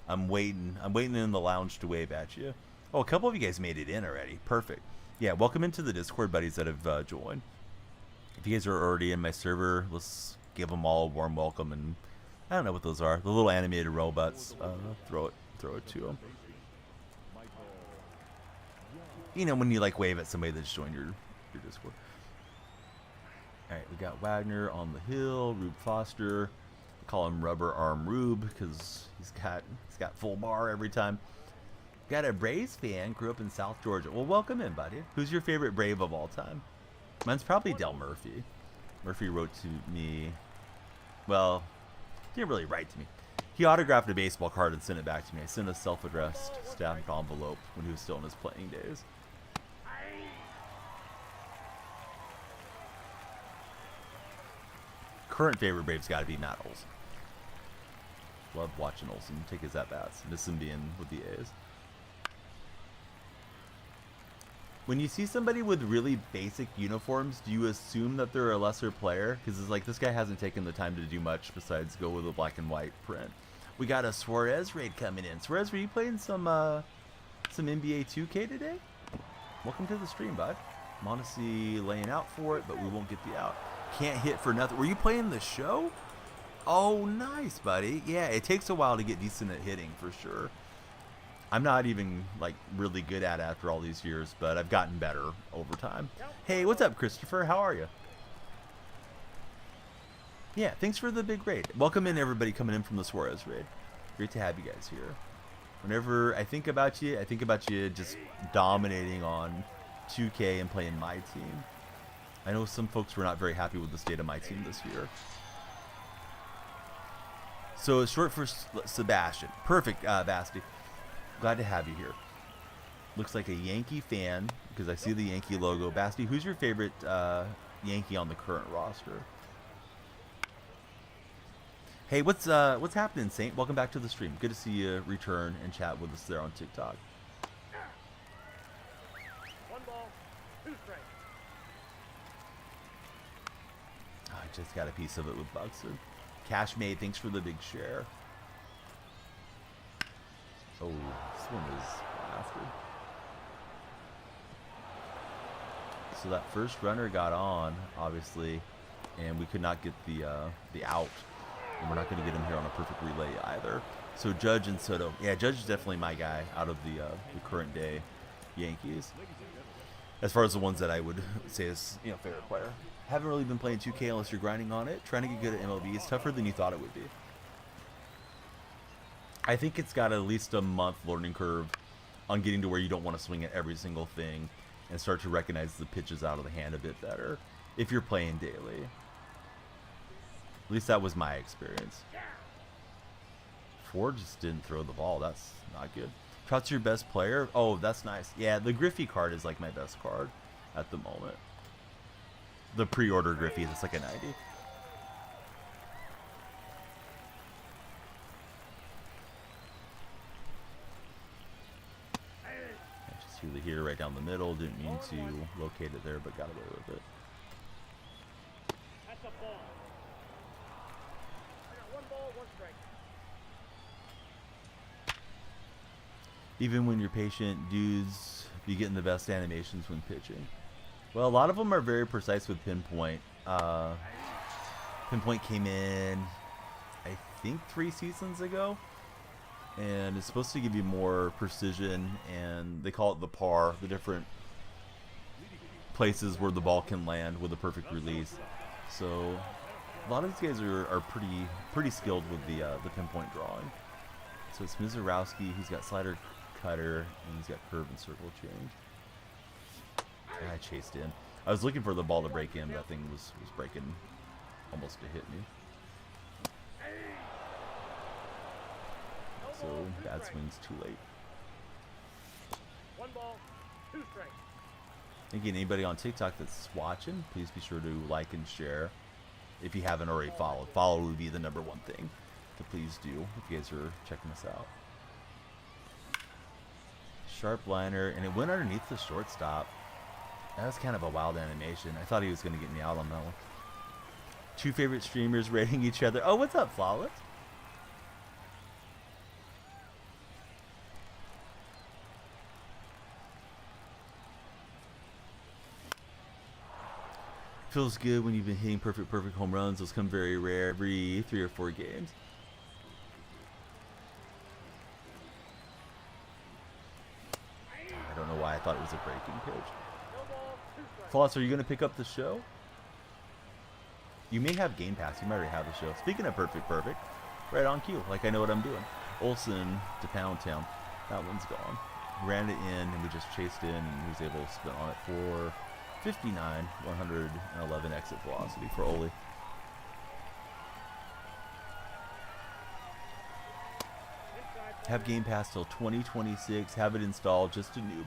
I'm waiting in the lounge to wave at you. Oh, a couple of you guys made it in already. Perfect. Yeah, welcome into the Discord buddies that have joined. If you guys are already in my server, let's give them all a warm welcome. And I don't know what those are. The little animated robots. Throw it to them. You know, when you like wave at somebody that just joined your Discord. All right, we got Wagner on the hill. Rube Foster. Call him Rubber Arm Rube because he's got full bar every time. Got a Braves fan. Grew up in South Georgia. Well, welcome in, buddy. Who's your favorite Brave of all time? Mine's probably Del Murphy. Murphy wrote to me. Well, he didn't really write to me. He autographed a baseball card and sent it back to me. I sent a self-addressed stamped envelope when he was still in his playing days. Current favorite Brave's got to be Matt Olson. Love watching Olson take his at-bats. Miss him being with the A's. When you see somebody with really basic uniforms, do you assume that they're a lesser player? Because it's like, this guy hasn't taken the time to do much besides go with a black and white print. We got a Suarez raid coming in. Suarez, were you playing some NBA 2K today? Welcome to the stream, bud. Mondesi laying out for it, but we won't get the out. Can't hit for nothing. Were you playing the show? Oh, nice, buddy. Yeah, it takes a while to get decent at hitting, for sure. I'm not even, like, really good at it after all these years, but I've gotten better over time. Hey, what's up, Christopher? How are you? Yeah, thanks for the big raid. Welcome in, everybody coming in from the Suarez raid. Great to have you guys here. Whenever I think about you just dominating on 2K and playing my team. I know some folks were not very happy with the state of my team this year. So it's short for Sebastian. Perfect, Basti. Glad to have you here. Looks like a Yankee fan because I see the Yankee logo. Basti, who's your favorite Yankee on the current roster? Hey, what's happening, Saint? Welcome back to the stream. Good to see you return and chat with us there on TikTok. One ball, two strikes. I just got a piece of it with Buxton. Cashmade, thanks for the big share. Oh, this one is blasted. So that first runner got on, obviously, and we could not get the out. And we're not going to get him here on a perfect relay either. So Judge and Soto. Yeah, Judge is definitely my guy out of the current day Yankees. As far as the ones that I would say is, favorite player. Haven't really been playing 2K unless you're grinding on it. Trying to get good at MLB is tougher than you thought it would be. I think it's got at least a month learning curve on getting to where you don't want to swing at every single thing and start to recognize the pitches out of the hand a bit better if you're playing daily. At least that was my experience. Ford just didn't throw the ball. That's not good. Trout's your best player? Oh, that's nice. Yeah, the Griffey card is like my best card at the moment. The pre-order Griffey, that's like a 90. I just threw the heater right down the middle. Didn't mean to locate it there, but got away with it. That's a ball. I got one ball, one strike. Even when you're patient, dudes be getting the best animations when pitching. Well, a lot of them are very precise with Pinpoint. Pinpoint came in, I think, 3 seasons ago. And it's supposed to give you more precision, and they call it the par, the different places where the ball can land with a perfect release. So a lot of these guys are pretty skilled with the Pinpoint drawing. So it's Mizorowski, he's got slider, cutter, and he's got curve and circle change. I chased in. I was looking for the ball to break in, but that thing was breaking almost to hit me. So bad swings too late. One ball, two strikes. Again, anybody on TikTok that's watching, please be sure to like and share. If you haven't already followed, follow would be the #1 thing to please do if you guys are checking us out. Sharp liner, and it went underneath the shortstop. That was kind of a wild animation. I thought he was going to get me out on that one. Two favorite streamers rating each other. Oh, what's up, Flawless? Feels good when you've been hitting perfect home runs. Those come very rare every 3 or 4 games. I don't know why I thought it was a breaking pitch. No ball, 2 strikes. Floss, are you going to pick up the show? You may have Game Pass. You might already have the show. Speaking of perfect, right on cue. Like I know what I'm doing. Olsen to Pound Town. That one's gone. Ran it in, and we just chased in, and he was able to spin on it for 59, 111 exit velocity for Oli. Inside, Have Game Pass till 2026. Have it installed. Just a noob.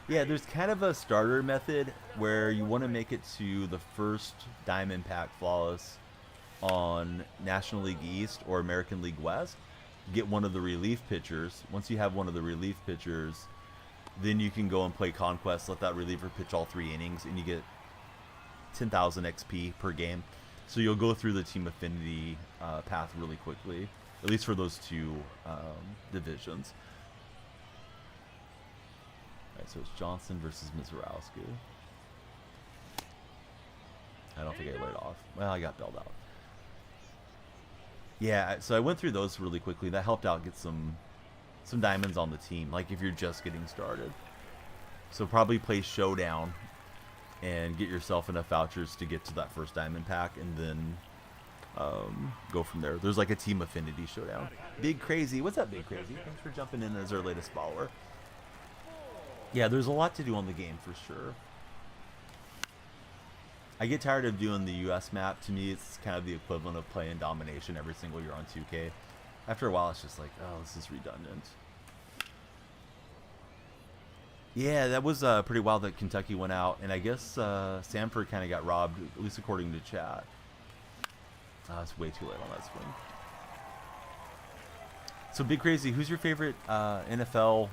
Yeah, there's kind of a starter method where you want to make it to the first Diamond Pack Flawless on National League East or American League West. Get one of the relief pitchers. Once you have one of the relief pitchers, then you can go and play Conquest, let that reliever pitch all 3 innings, and you get 10,000 XP per game. So you'll go through the Team Affinity path really quickly, at least for those 2 divisions. Alright, so it's Johnson versus Mizorowski. I don't think I laid off. Well, I got bailed out. Yeah, so I went through those really quickly. That helped out get some diamonds on the team, like if you're just getting started. So probably play Showdown and get yourself enough vouchers to get to that first diamond pack, and then go from there. There's like a Team Affinity Showdown. Big Crazy, what's up, Big Crazy? Thanks for jumping in as our latest follower. Yeah, there's a lot to do on the game for sure. I get tired of doing the US map. To me, it's kind of the equivalent of playing Domination every single year on 2K. After a while, it's just like, oh, this is redundant. Yeah, that was pretty wild that Kentucky went out, and I guess Samford kind of got robbed, at least according to chat. It's way too late on that swing. So, Big Crazy, who's your favorite NFL?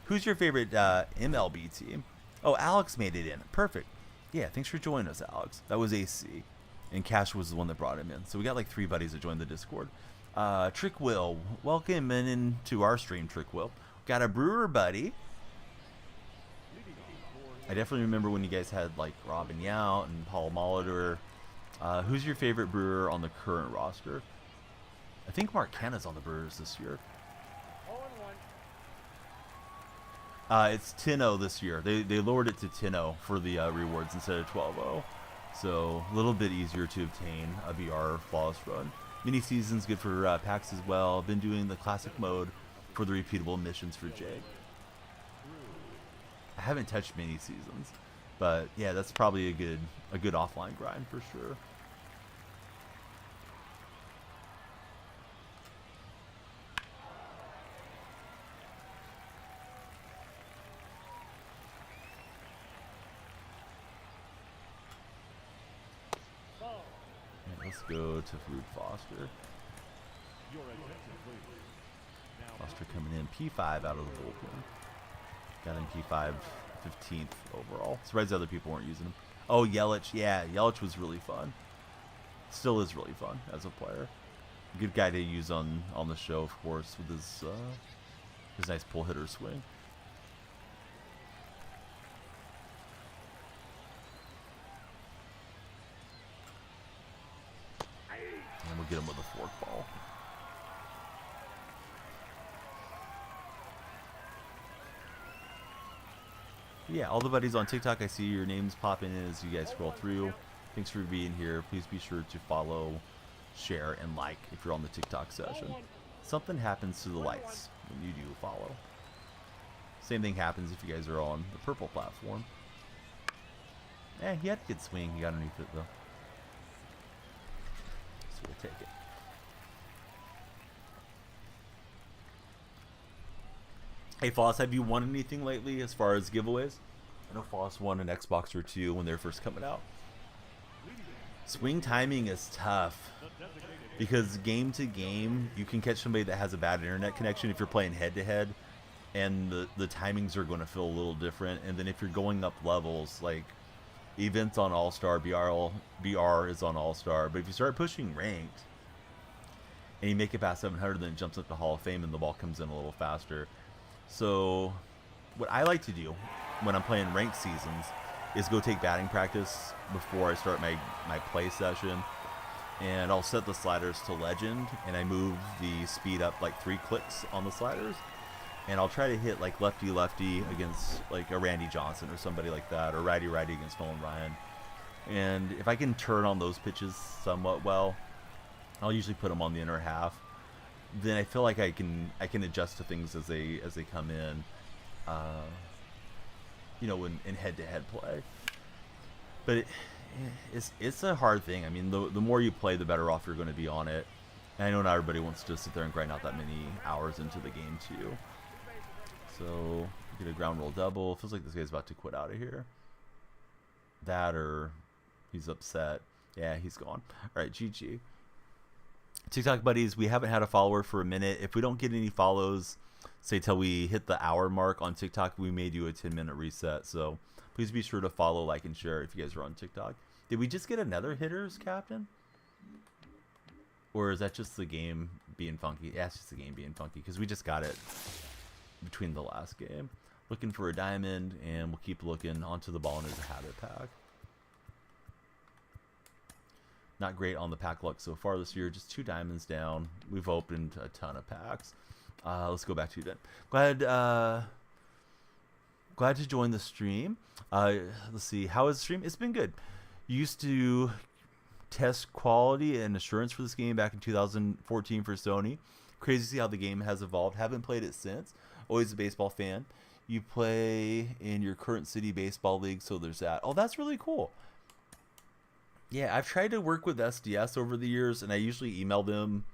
Who's your favorite MLB team? Oh, Alex made it in. Perfect. Yeah, thanks for joining us, Alex. That was AC. And Cash was the one that brought him in. So we got like 3 buddies that joined the Discord. Trick Will, welcome into our stream, Trick Will. Got a Brewer buddy. I definitely remember when you guys had like Robin Yount and Paul Molitor. Who's your favorite Brewer on the current roster? I think Mark Canna's on the Brewers this year. 0-1. It's 10-0 this year. They lowered it to 10-0 for the rewards instead of 12-0. So a little bit easier to obtain a VR flawless run. Mini season's good for packs as well. Been doing the classic mode for the repeatable missions for Jake. I haven't touched mini seasons, but yeah, that's probably a good offline grind for sure. Ball. Yeah, let's go to Food Foster. Foster coming in P5 out of the bullpen. Got him P5 15th overall. Surprised other people weren't using him. Oh, Yelich. Yeah, Yelich was really fun. Still is really fun as a player. Good guy to use on the show, of course, with his nice pull hitter swing. And we'll get him with a fork ball. Yeah, all the buddies on TikTok, I see your names popping in as you guys scroll through. Thanks for being here. Please be sure to follow, share, and like if you're on the TikTok session. Something happens to the lights when you do follow. Same thing happens if you guys are on the purple platform. He had a good swing. He got underneath it, though. So we'll take it. Hey, Foss, have you won anything lately as far as giveaways? I know Floss won an Xbox or two when they were first coming out. Swing timing is tough because game to game, you can catch somebody that has a bad internet connection if you're playing head to head, and the timings are going to feel a little different. And then if you're going up levels, like events on All Star, BR is on All Star, but if you start pushing ranked and you make it past 700, then it jumps up to Hall of Fame and the ball comes in a little faster. So what I like to do when I'm playing ranked seasons is go take batting practice before I start my play session, and I'll set the sliders to legend, and I move the speed up like 3 clicks on the sliders, and I'll try to hit like lefty against like a Randy Johnson or somebody like that, or righty against Nolan Ryan. And if I can turn on those pitches somewhat well, I'll usually put them on the inner half. Then I feel like I can adjust to things as they come in, you know, in head-to-head play. But it's a hard thing. I mean, the more you play, the better off you're going to be on it. And I know not everybody wants to sit there and grind out that many hours into the game too. So get a ground roll double. Feels like this guy's about to quit out of here. That, or he's upset. Yeah, he's gone. All right, GG. TikTok buddies, we haven't had a follower for a minute. If we don't get any follows, say till we hit the hour mark on TikTok, we may do a 10-minute reset. So please be sure to follow, like, and share if you guys are on TikTok. Did we just get another hitters captain? Or is that just the game being funky? Yeah, it's just the game being funky because we just got it between the last game. Looking for a diamond, and we'll keep looking. Onto the ball, and there's a habit pack. Not great on the pack luck so far this year. Just 2 diamonds down. We've opened a ton of packs. Let's go back to that. Glad to join the stream. Let's see. How is the stream? It's been good. Used to test quality and assurance for this game back in 2014 for Sony. Crazy to see how the game has evolved. Haven't played it since. Always a baseball fan. You play in your current city baseball league, so there's that. Oh, that's really cool. Yeah, I've tried to work with SDS over the years, and I usually email them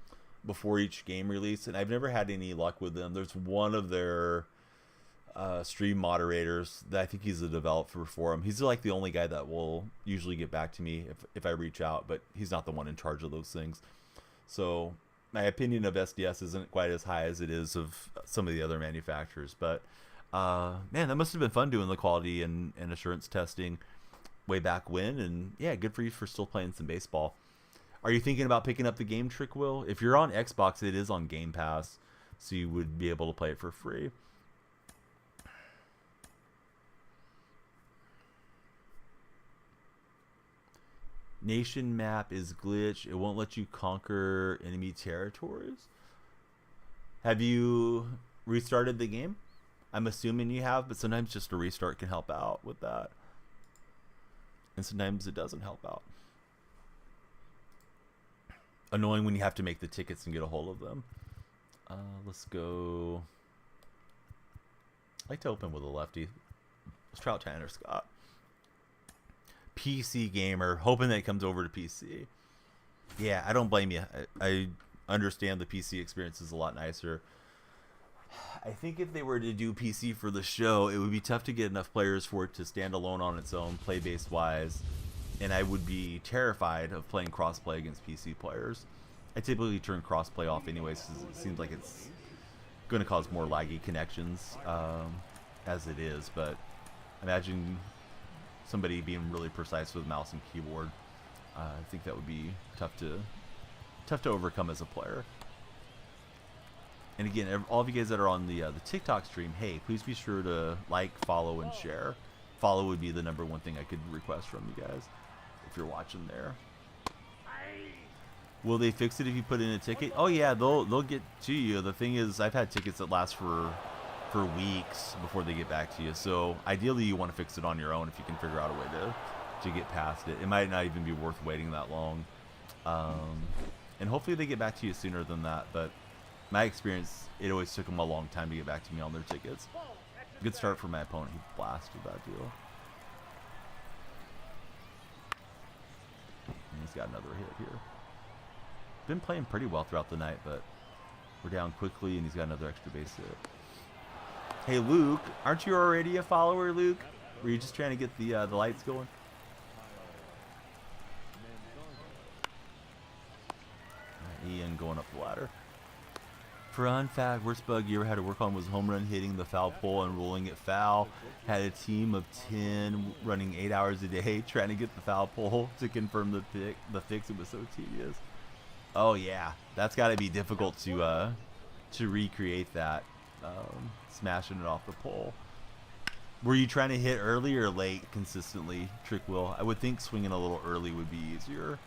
before each game release, and I've never had any luck with them. There's one of their stream moderators that I think he's a developer for them. He's like the only guy that will usually get back to me if I reach out, but he's not the one in charge of those things. So my opinion of SDS isn't quite as high as it is of some of the other manufacturers. But man, that must have been fun doing the quality and assurance testing way back when. And yeah, good for you for still playing some baseball. Are you thinking about picking up the game trick, Will? If you're on Xbox, it is on Game Pass, so you would be able to play it for free. Nation map is glitch. It won't let you conquer enemy territories. Have you restarted the game? I'm assuming you have, but sometimes just a restart can help out with that. And sometimes it doesn't help out. Annoying when you have to make the tickets and get a hold of them. Let's go. I like to open with a lefty. Let's try out Tanner Scott. PC gamer, hoping that it comes over to PC. Yeah, I don't blame you. I understand the PC experience is a lot nicer. I think if they were to do PC for the show, it would be tough to get enough players for it to stand alone on its own, play-based wise, and I would be terrified of playing crossplay against PC players. I typically turn crossplay off anyways because it seems like it's going to cause more laggy connections as it is, but imagine somebody being really precise with mouse and keyboard. I think that would be tough to overcome as a player. And again, all of you guys that are on the TikTok stream, hey, please be sure to like, follow, and share. Follow would be the #1 thing I could request from you guys if you're watching there. Will they fix it if you put in a ticket? Oh yeah, they'll get to you. The thing is, I've had tickets that last for weeks before they get back to you. So ideally, you want to fix it on your own if you can figure out a way to get past it. It might not even be worth waiting that long. And hopefully they get back to you sooner than that. But my experience, it always took them a long time to get back to me on their tickets. Good start for my opponent. He blasted that deal. And he's got another hit here. Been playing pretty well throughout the night, but we're down quickly, and he's got another extra base hit. Hey, Luke, aren't you already a follower, Luke? Were you just trying to get the lights going? Ian going up the ladder. Fun fact, worst bug you ever had to work on was home run hitting the foul pole and rolling it foul. Had a team of 10 running 8 hours a day trying to get the foul pole to confirm the fix. It was so tedious. Oh yeah, that's got to be difficult to recreate that. Smashing it off the pole. Were you trying to hit early or late consistently, Trick Will? I would think swinging a little early would be easier.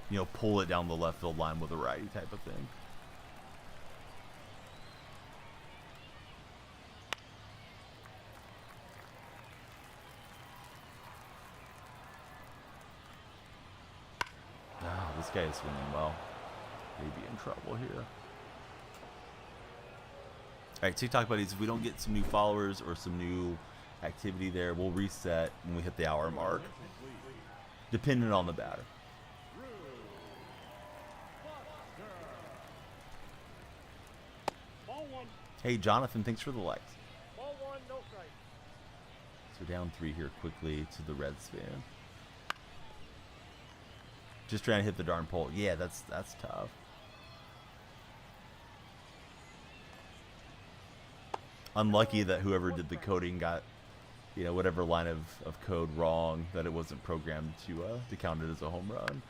You know, pull it down the left field line with a righty type of thing. Ah, this guy is swinging well. Maybe in trouble here. Alright, TikTok buddies, if we don't get some new followers or some new activity there, we'll reset when we hit the hour mark. Depending on the batter. Ball 1. Hey, Jonathan, thanks for the likes. Ball 1, no strike. So down 3 here quickly to the Reds fan. Just trying to hit the darn pole. Yeah, that's tough. Unlucky that whoever did the coding got, you know, whatever line of code wrong, that it wasn't programmed to count it as a home run.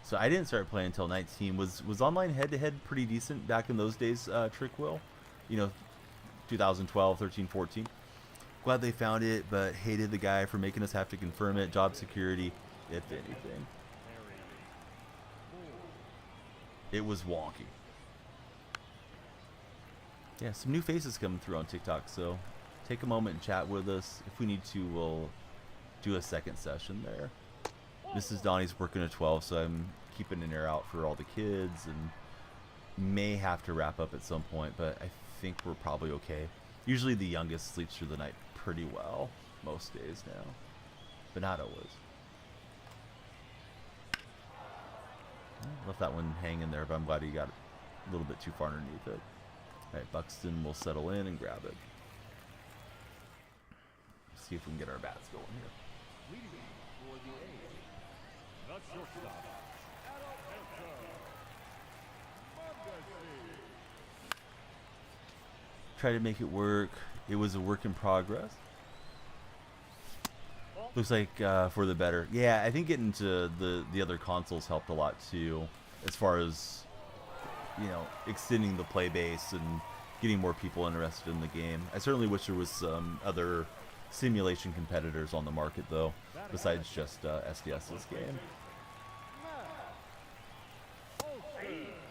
So I didn't start playing until 19. Was online head-to-head pretty decent back in those days, Trick Will? You know, 2012, 13, 14. Glad they found it, but hated the guy for making us have to confirm it. Job security, if anything. It was wonky. Yeah, some new faces coming through on TikTok, so take a moment and chat with us. If we need to, we'll do a second session there. Mrs. Donnie's working at 12, so I'm keeping an ear out for all the kids and may have to wrap up at some point, but I think we're probably okay. Usually the youngest sleeps through the night pretty well most days now, but not always. Left that one hanging there, but I'm glad he got a little bit too far underneath it. Alright, Buxton will settle in and grab it. See if we can get our bats going here. Try to make it work. It was a work in progress. Looks like for the better. Yeah, I think getting to the other consoles helped a lot too, as far as, you know, extending the play base and getting more people interested in the game. I certainly wish there was some other simulation competitors on the market though, besides just SDS's game.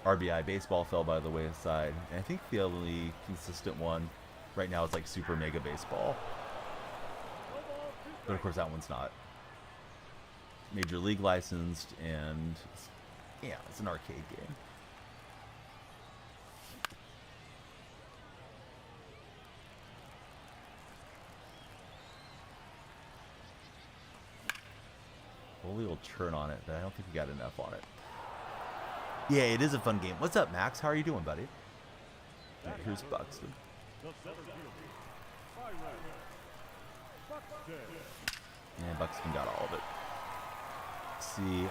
RBI Baseball fell by the wayside, and I think the only consistent one right now is like Super Mega Baseball. But of course that one's not Major League licensed, and yeah, it's an arcade game. Foley will turn on it, but I don't think he got enough on it. Yeah, it is a fun game. What's up, Max? How are you doing, buddy? Right, here's Buxton. And Buxton got all of it. Let's see.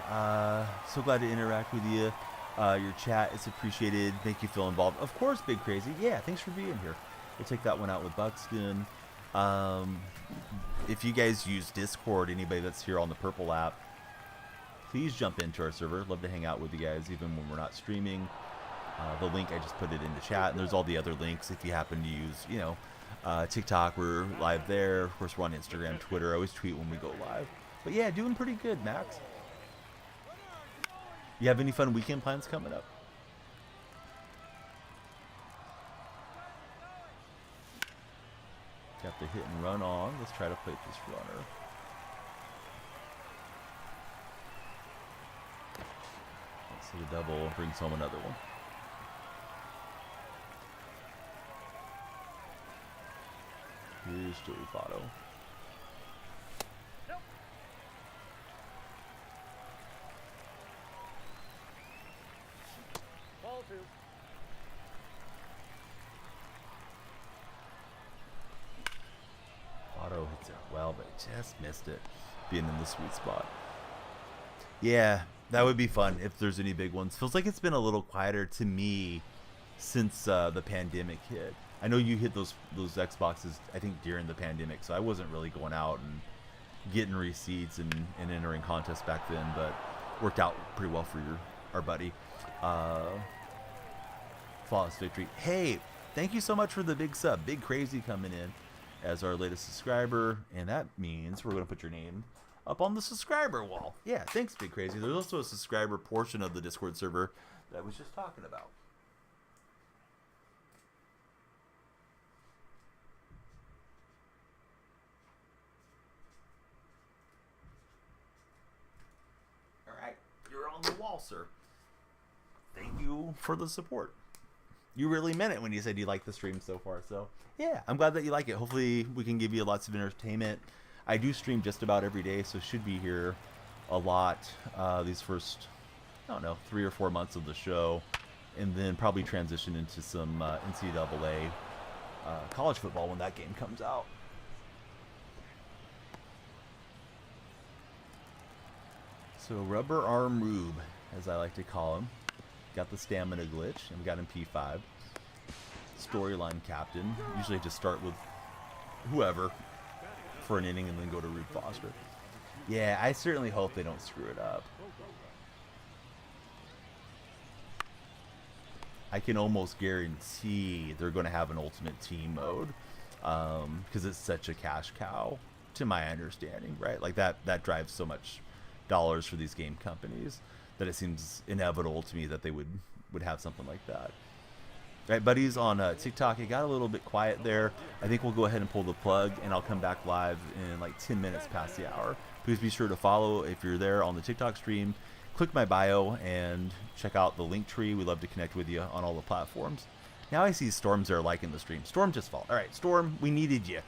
So glad to interact with you. Your chat is appreciated. Thank you, Phil, involved. Of course, Big Crazy. Yeah, thanks for being here. We'll take that one out with Buxton. If you guys use Discord, anybody that's here on the Purple app, please jump into our server. Love to hang out with you guys even when we're not streaming. The link, I just put it in the chat, and there's all the other links if you happen to use, you know, TikTok. We're live there. Of course, we're on Instagram, Twitter. I always tweet when we go live. But yeah, doing pretty good, Max. You have any fun weekend plans coming up? Got the hit and run on. Let's try to play this runner. So the double brings home another one. There's Joey Votto. Nope. Ball 2. Votto hits it well, but just missed it, being in the sweet spot. Yeah, that would be fun if there's any big ones. Feels like it's been a little quieter to me since the pandemic hit. I know you hit those Xboxes, I think, during the pandemic, so I wasn't really going out and getting receipts and entering contests back then, but worked out pretty well for our buddy. Flawless victory. Hey, thank you so much for the big sub. Big Crazy coming in as our latest subscriber, and that means we're going to put your name up on the subscriber wall. Yeah, thanks, Big Crazy. There's also a subscriber portion of the Discord server that I was just talking about. All right, you're on the wall, sir. Thank you for the support. You really meant it when you said you liked the stream so far. So, yeah, I'm glad that you like it. Hopefully, we can give you lots of entertainment. I do stream just about every day, so should be here a lot these first, I don't know, 3 or 4 months of the show. And then probably transition into some NCAA college football when that game comes out. So, Rubber Arm Rube, as I like to call him. Got the stamina glitch, and we got him P5. Storyline captain. Usually just start with whoever for an inning and then go to Rube Foster. Yeah, I certainly hope they don't screw it up. I can almost guarantee they're going to have an ultimate team mode because it's such a cash cow, to my understanding, right? Like that drives so much dollars for these game companies that it seems inevitable to me that they would have something like that. All right, buddies, on TikTok, it got a little bit quiet there. I think we'll go ahead and pull the plug, and I'll come back live in like 10 minutes past the hour. Please be sure to follow if you're there on the TikTok stream. Click my bio and check out the link tree. We'd love to connect with you on all the platforms. Now I see Storm's there liking the stream. Storm just followed. All right, Storm, we needed you.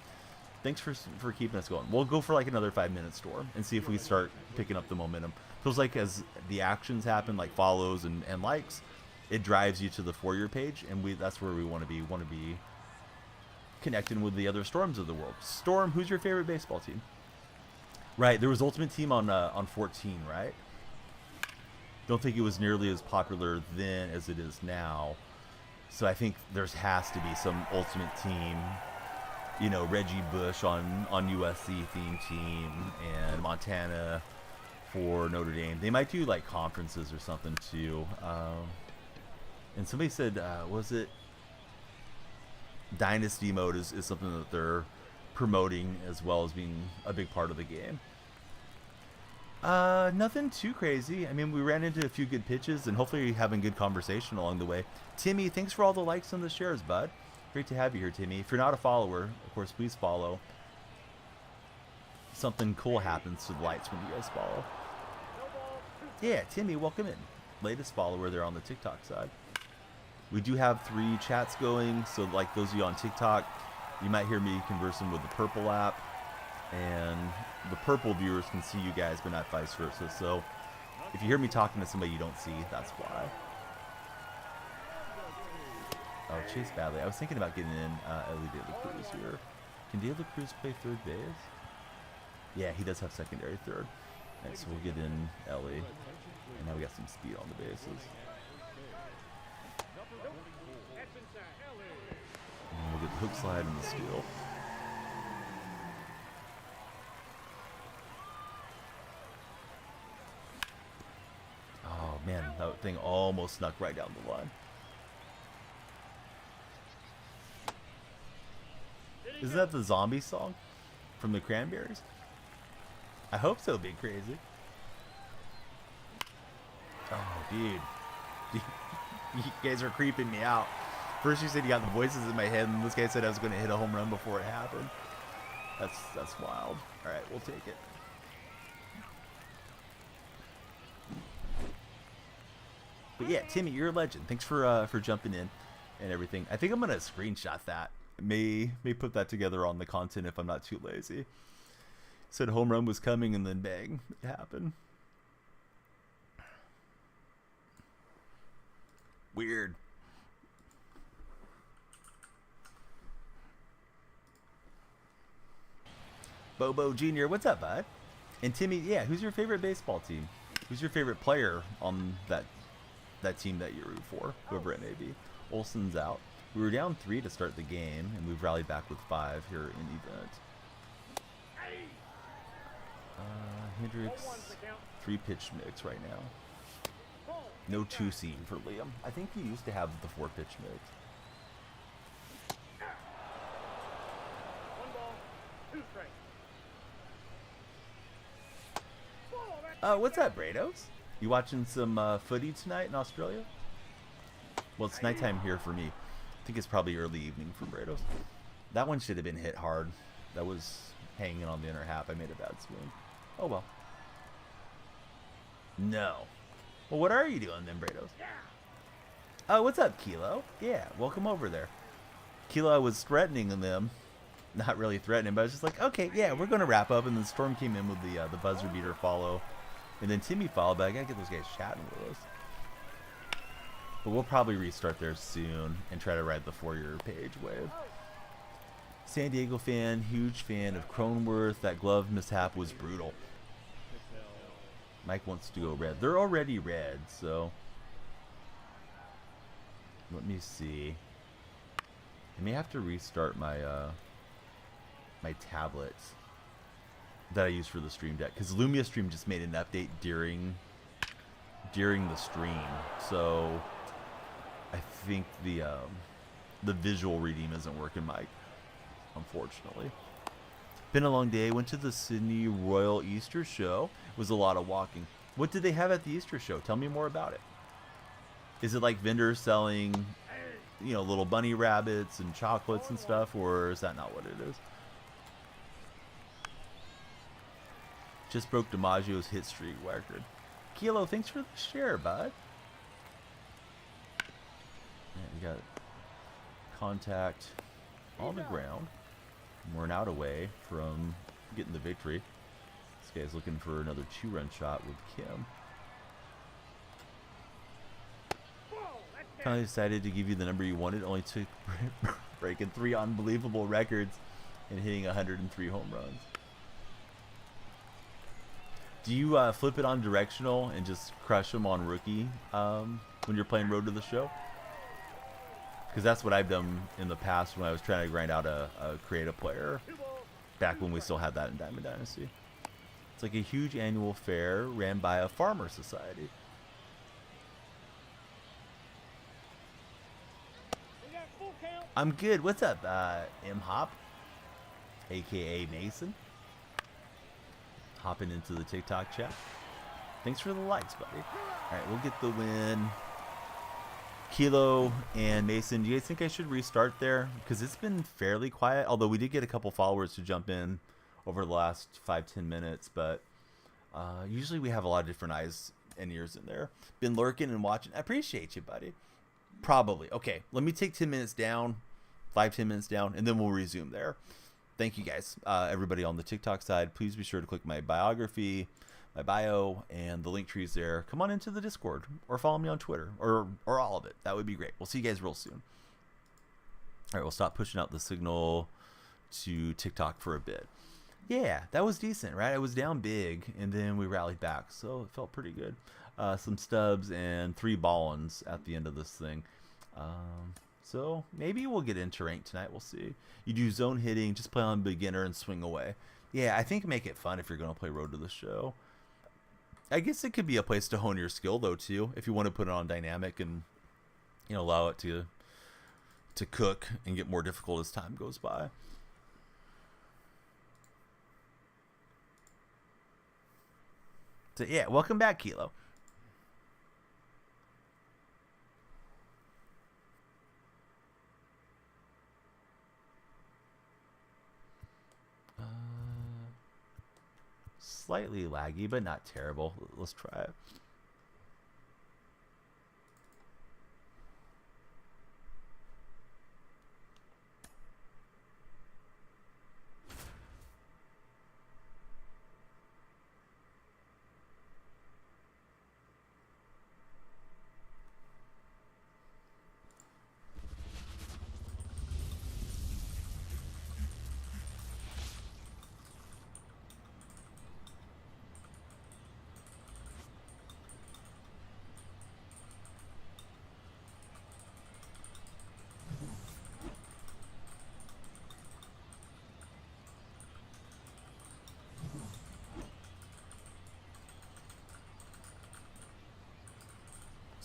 Thanks for keeping us going. We'll go for like another 5 minutes, Storm, and see if we start picking up the momentum. Feels like as the actions happen, like follows and likes, it drives you to the For Your page, and that's where we want to be. Want to be connecting with the other Storms of the world. Storm, who's your favorite baseball team? Right, there was Ultimate Team on 14, right? Don't think it was nearly as popular then as it is now. So I think has to be some Ultimate Team, you know, Reggie Bush on USC theme team, and Montana for Notre Dame. They might do like conferences or something too. And somebody said, was it Dynasty mode is something that they're promoting as well as being a big part of the game. Nothing too crazy. I mean, we ran into a few good pitches and hopefully having good conversation along the way. Timmy, thanks for all the likes and the shares, bud. Great to have you here, Timmy. If you're not a follower, of course, please follow. Something cool happens to the lights when you guys follow. Yeah, Timmy, welcome in. Latest follower there on the TikTok side. We do have 3 chats going, so like those of you on TikTok, you might hear me conversing with the Purple app, and the Purple viewers can see you guys, but not vice versa. So if you hear me talking to somebody you don't see, that's why. Oh, Chase Badley. I was thinking about getting in Ellie De La Cruz here. Can De La Cruz play third base? Yeah, he does have secondary third. All right, so we'll get in Ellie. And now we got some speed on the bases. And we'll get the hook slide and the steal. Oh man, that thing almost snuck right down the line. Isn't that the zombie song from the Cranberries? I hope so, Big Crazy. Oh, dude. You guys are creeping me out. First you said you got the voices in my head, and this guy said I was going to hit a home run before it happened. That's wild. All right, we'll take it. But yeah, Timmy, you're a legend. Thanks for jumping in and everything. I think I'm going to screenshot that May put that together on the content if I'm not too lazy. Said home run was coming and then bang, it happened. Weird. Bobo Jr., what's up, bud? And Timmy, yeah, who's your favorite baseball team? Who's your favorite player on that team that you root for, whoever it may be? Olson's out. We were down 3 to start the game, and we've rallied back with 5 here in event. Hendricks, 3-pitch mix right now. No 2-seam for Liam. I think he used to have the 4-pitch mix. 1 ball, 2 strikes. What's up, Brados? You watching some footy tonight in Australia? Well, it's nighttime here for me. I think it's probably early evening for Brados. That one should have been hit hard. That was hanging on the inner half. I made a bad swing. Oh, well. No. Well, what are you doing then, Brados? Oh, what's up, Kilo? Yeah, welcome over there. Kilo was threatening them. Not really threatening, but I was just like, okay, yeah, we're going to wrap up. And then Storm came in with the buzzer beater follow. And then Timmy followed, but I got to get those guys chatting with us. But we'll probably restart there soon and try to ride the 4-year page wave. San Diego fan, huge fan of Cronenworth. That glove mishap was brutal. Mike wants to go red. They're already red, so let me see. I may have to restart my my tablet that I use for the stream deck, because Lumia Stream just made an update during the stream, so I think the visual redeem isn't working, Mike, unfortunately. Been a long day. Went to the Sydney Royal Easter Show. It was a lot of walking. What did they have at the Easter Show? Tell me more about it. Is it like vendors selling, you know, little bunny rabbits and chocolates and stuff, or is that not what it is? Just broke DiMaggio's hit streak record. Kilo, thanks for the share, bud. Yeah, we got contact on the ground. We're an out away from getting the victory. This guy's looking for another 2-run shot with Kim. Finally decided to give you the number you wanted. Only took breaking 3 unbelievable records and hitting 103 home runs. Do you flip it on directional and just crush them on rookie when you're playing Road to the Show? Because that's what I've done in the past when I was trying to grind out a creative player back when we still had that in Diamond Dynasty. It's like a huge annual fair ran by a farmer society. I'm good. What's up, M Hop, aka Mason? Hopping into the TikTok chat. Thanks for the likes, buddy. All right, we'll get the win. Kilo and Mason, do you guys think I should restart there? Because it's been fairly quiet, although we did get a couple followers to jump in over the last 5-10 minutes, but usually we have a lot of different eyes and ears in there. Been lurking and watching. I appreciate you, buddy. Probably. Okay, let me take 10 minutes down, 5-10 minutes down, and then we'll resume there. Thank you, guys. Everybody on the TikTok side, please be sure to click my biography, my bio, and the link trees there. Come on into the Discord or follow me on Twitter or all of it. That would be great. We'll see you guys real soon. All right, we'll stop pushing out the signal to TikTok for a bit. Yeah, that was decent, right? I was down big, and then we rallied back, so it felt pretty good. Some stubs and 3 ball-ins at the end of this thing. So maybe we'll get into rank tonight. We'll see. You do zone hitting, just play on beginner and swing away. Yeah, I think make it fun if you're going to play Road to the Show. I guess it could be a place to hone your skill, though, too, if you want to put it on dynamic and, you know, allow it to cook and get more difficult as time goes by. So, yeah, welcome back, Kilo. Slightly laggy, but not terrible. Let's try it.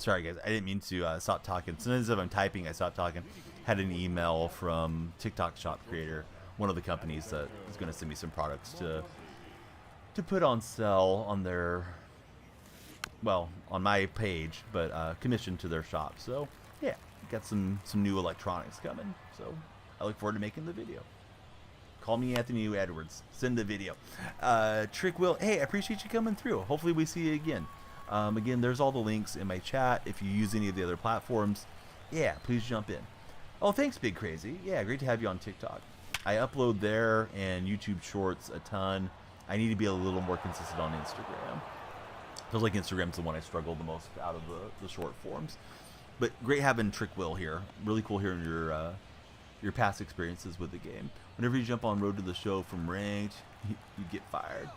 Sorry, guys. I didn't mean to stop talking. Sometimes if I'm typing, I stop talking. Had an email from TikTok Shop Creator, one of the companies that is going to send me some products to put on sale on their, well, on my page, but commissioned to their shop. So, yeah, got some new electronics coming. So, I look forward to making the video. Call me Anthony Edwards. Send the video. Trick Will, hey, I appreciate you coming through. Hopefully we see you again. Again, there's all the links in my chat. If you use any of the other platforms, yeah, please jump in. Oh, thanks, Big Crazy. Yeah, great to have you on TikTok. I upload there and YouTube Shorts a ton. I need to be a little more consistent on Instagram. Feels like Instagram's the one I struggle the most out of the short forms. But great having Trick Will here. Really cool hearing your past experiences with the game. Whenever you jump on Road to the Show from ranked, you get fired.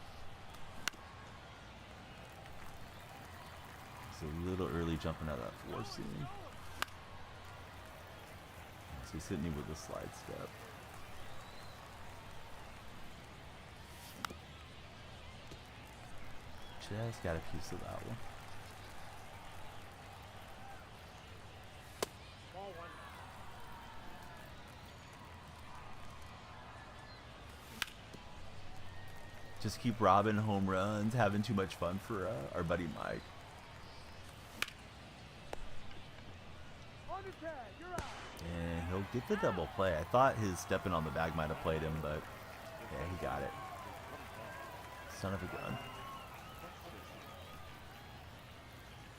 It's a little early jumping out of that floor scene. So he's hitting me with a slide step. Just got a piece of that one. Ball one. Just keep robbing home runs, having too much fun for our buddy Mike. On the tag, you're out. And he'll get the double play. I thought his stepping on the bag might have played him, but yeah, he got it. Son of a gun.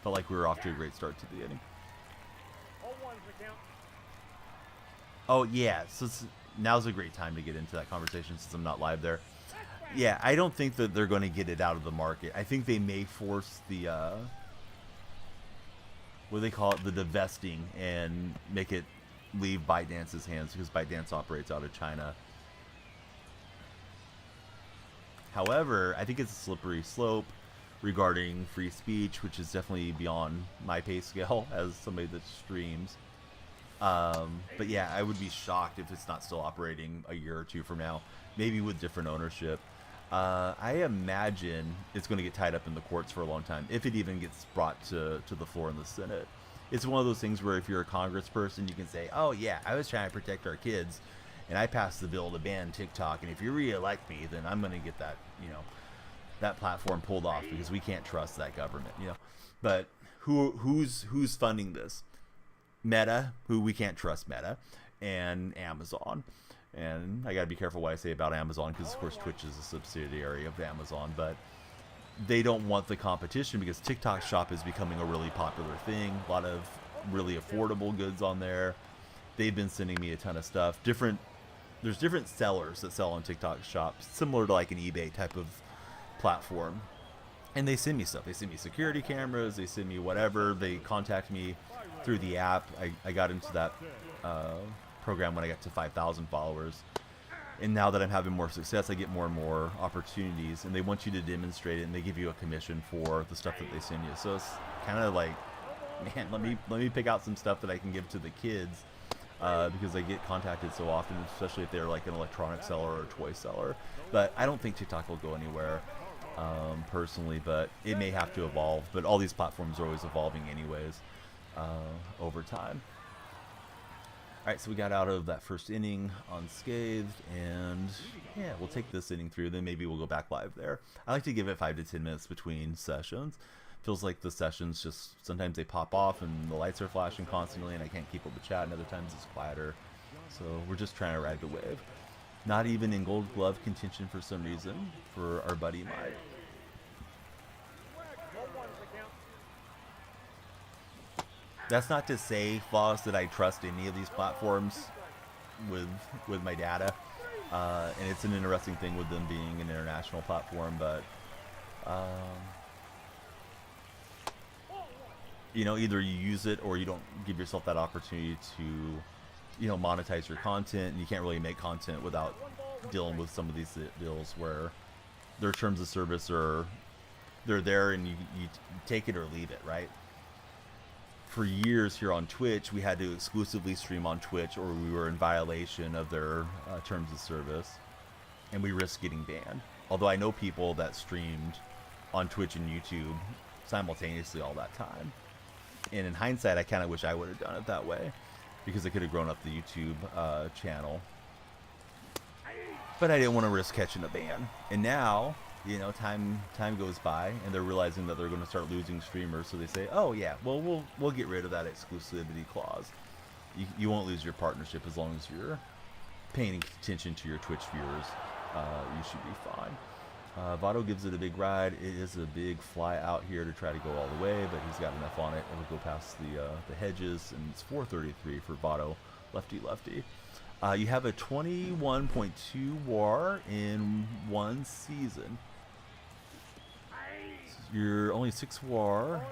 Felt like we were off to a great start to the inning. 0-1's the count. Oh, yeah. So now's a great time to get into that conversation since I'm not live there. Yeah, I don't think that they're going to get it out of the market. I think they may force the, what do they call it, the divesting, and make it leave ByteDance's hands because ByteDance operates out of China. However, I think it's a slippery slope regarding free speech, which is definitely beyond my pay scale as somebody that streams. But yeah, I would be shocked if it's not still operating a year or two from now, maybe with different ownership. I imagine it's going to get tied up in the courts for a long time, if it even gets brought to the floor in the Senate. It's one of those things where if you're a congressperson, you can say, oh yeah, I was trying to protect our kids, and I passed the bill to ban TikTok, and if you re-elect me, then I'm going to get that, that platform pulled off because we can't trust that government, But who's funding this? Meta, who we can't trust Meta, and Amazon. And I gotta be careful what I say about Amazon because of course Twitch is a subsidiary of Amazon, but they don't want the competition because TikTok Shop is becoming a really popular thing. A lot of really affordable goods on there. They've been sending me a ton of stuff. There's different sellers that sell on TikTok Shop, similar to like an eBay type of platform. And they send me stuff. They send me security cameras. They send me whatever. They contact me through the app. I got into that program when I got to 5,000 followers. And now that I'm having more success, I get more and more opportunities. And they want you to demonstrate it, and they give you a commission for the stuff that they send you. So it's kind of like, man, let me pick out some stuff that I can give to the kids because I get contacted so often, especially if they're like an electronic seller or a toy seller. But I don't think TikTok will go anywhere. Personally, but it may have to evolve. But all these platforms are always evolving anyways over time. Alright, so we got out of that first inning unscathed, and yeah, we'll take this inning through, then maybe we'll go back live there. I like to give it 5 to 10 minutes between sessions. Feels like the sessions just, sometimes they pop off and the lights are flashing constantly and I can't keep up with chat, and other times it's quieter. So we're just trying to ride the wave. Not even in Gold Glove contention for some reason for our buddy Mike. 1-1's the count. That's not to say, Floss, that I trust any of these platforms with my data. And it's an interesting thing with them being an international platform, but either you use it or you don't give yourself that opportunity to monetize your content, and you can't really make content without dealing with some of these deals where their terms of service they're there and you take it or leave it, right? For years here on Twitch, we had to exclusively stream on Twitch or we were in violation of their terms of service, and we risked getting banned. Although I know people that streamed on Twitch and YouTube simultaneously all that time, And in hindsight, I kind of wish I would have done it that way, because I could have grown up the YouTube channel. But I didn't want to risk catching a ban. And now, you know, time goes by, and they're realizing that they're going to start losing streamers. So they say, oh yeah, well we'll get rid of that exclusivity clause. You won't lose your partnership as long as you're paying attention to your Twitch viewers. You should be fine. Votto gives it a big ride. It is a big fly out here to try to go all the way, but he's got enough on it. It'll go past the hedges, and it's 433 for Votto, lefty. You have a 21.2 WAR in one season. You're only 6 WAR.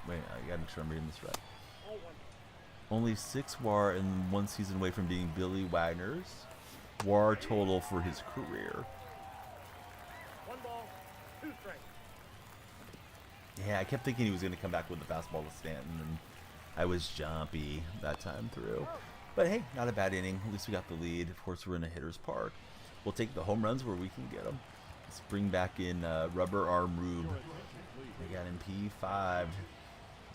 Wait, I gotta make sure I'm reading this right. Only 6 WAR in one season away from being Billy Wagner's WAR total for his career. 1 ball, 2 strikes. Yeah, I kept thinking he was going to come back with the fastball to Stanton, and I was jumpy that time through. But hey, not a bad inning. At least we got the lead. Of course, we're in a hitter's park. We'll take the home runs where we can get them. Let's bring back in Rubber Arm Rube. We got him P5.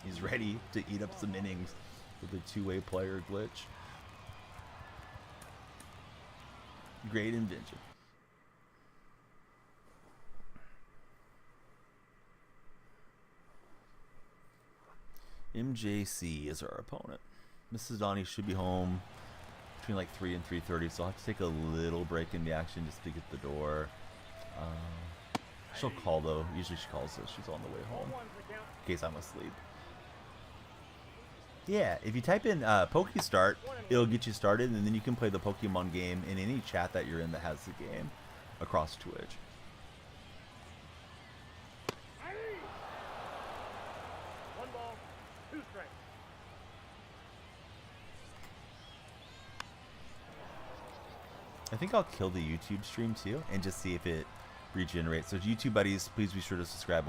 He's ready to eat up some innings with a two-way player glitch. Great invention. MJC is our opponent. Mrs. Donnie should be home between like 3 and 3:30, so I'll have to take a little break in the action just to get the door. She'll call though. Usually she calls us. She's on the way home in case I'm asleep. Yeah, if you type in PokeStart, it'll get you started, and then you can play the Pokemon game in any chat that you're in that has the game across Twitch. I think I'll kill the YouTube stream too and just see if it regenerates. So YouTube buddies, please be sure to subscribe.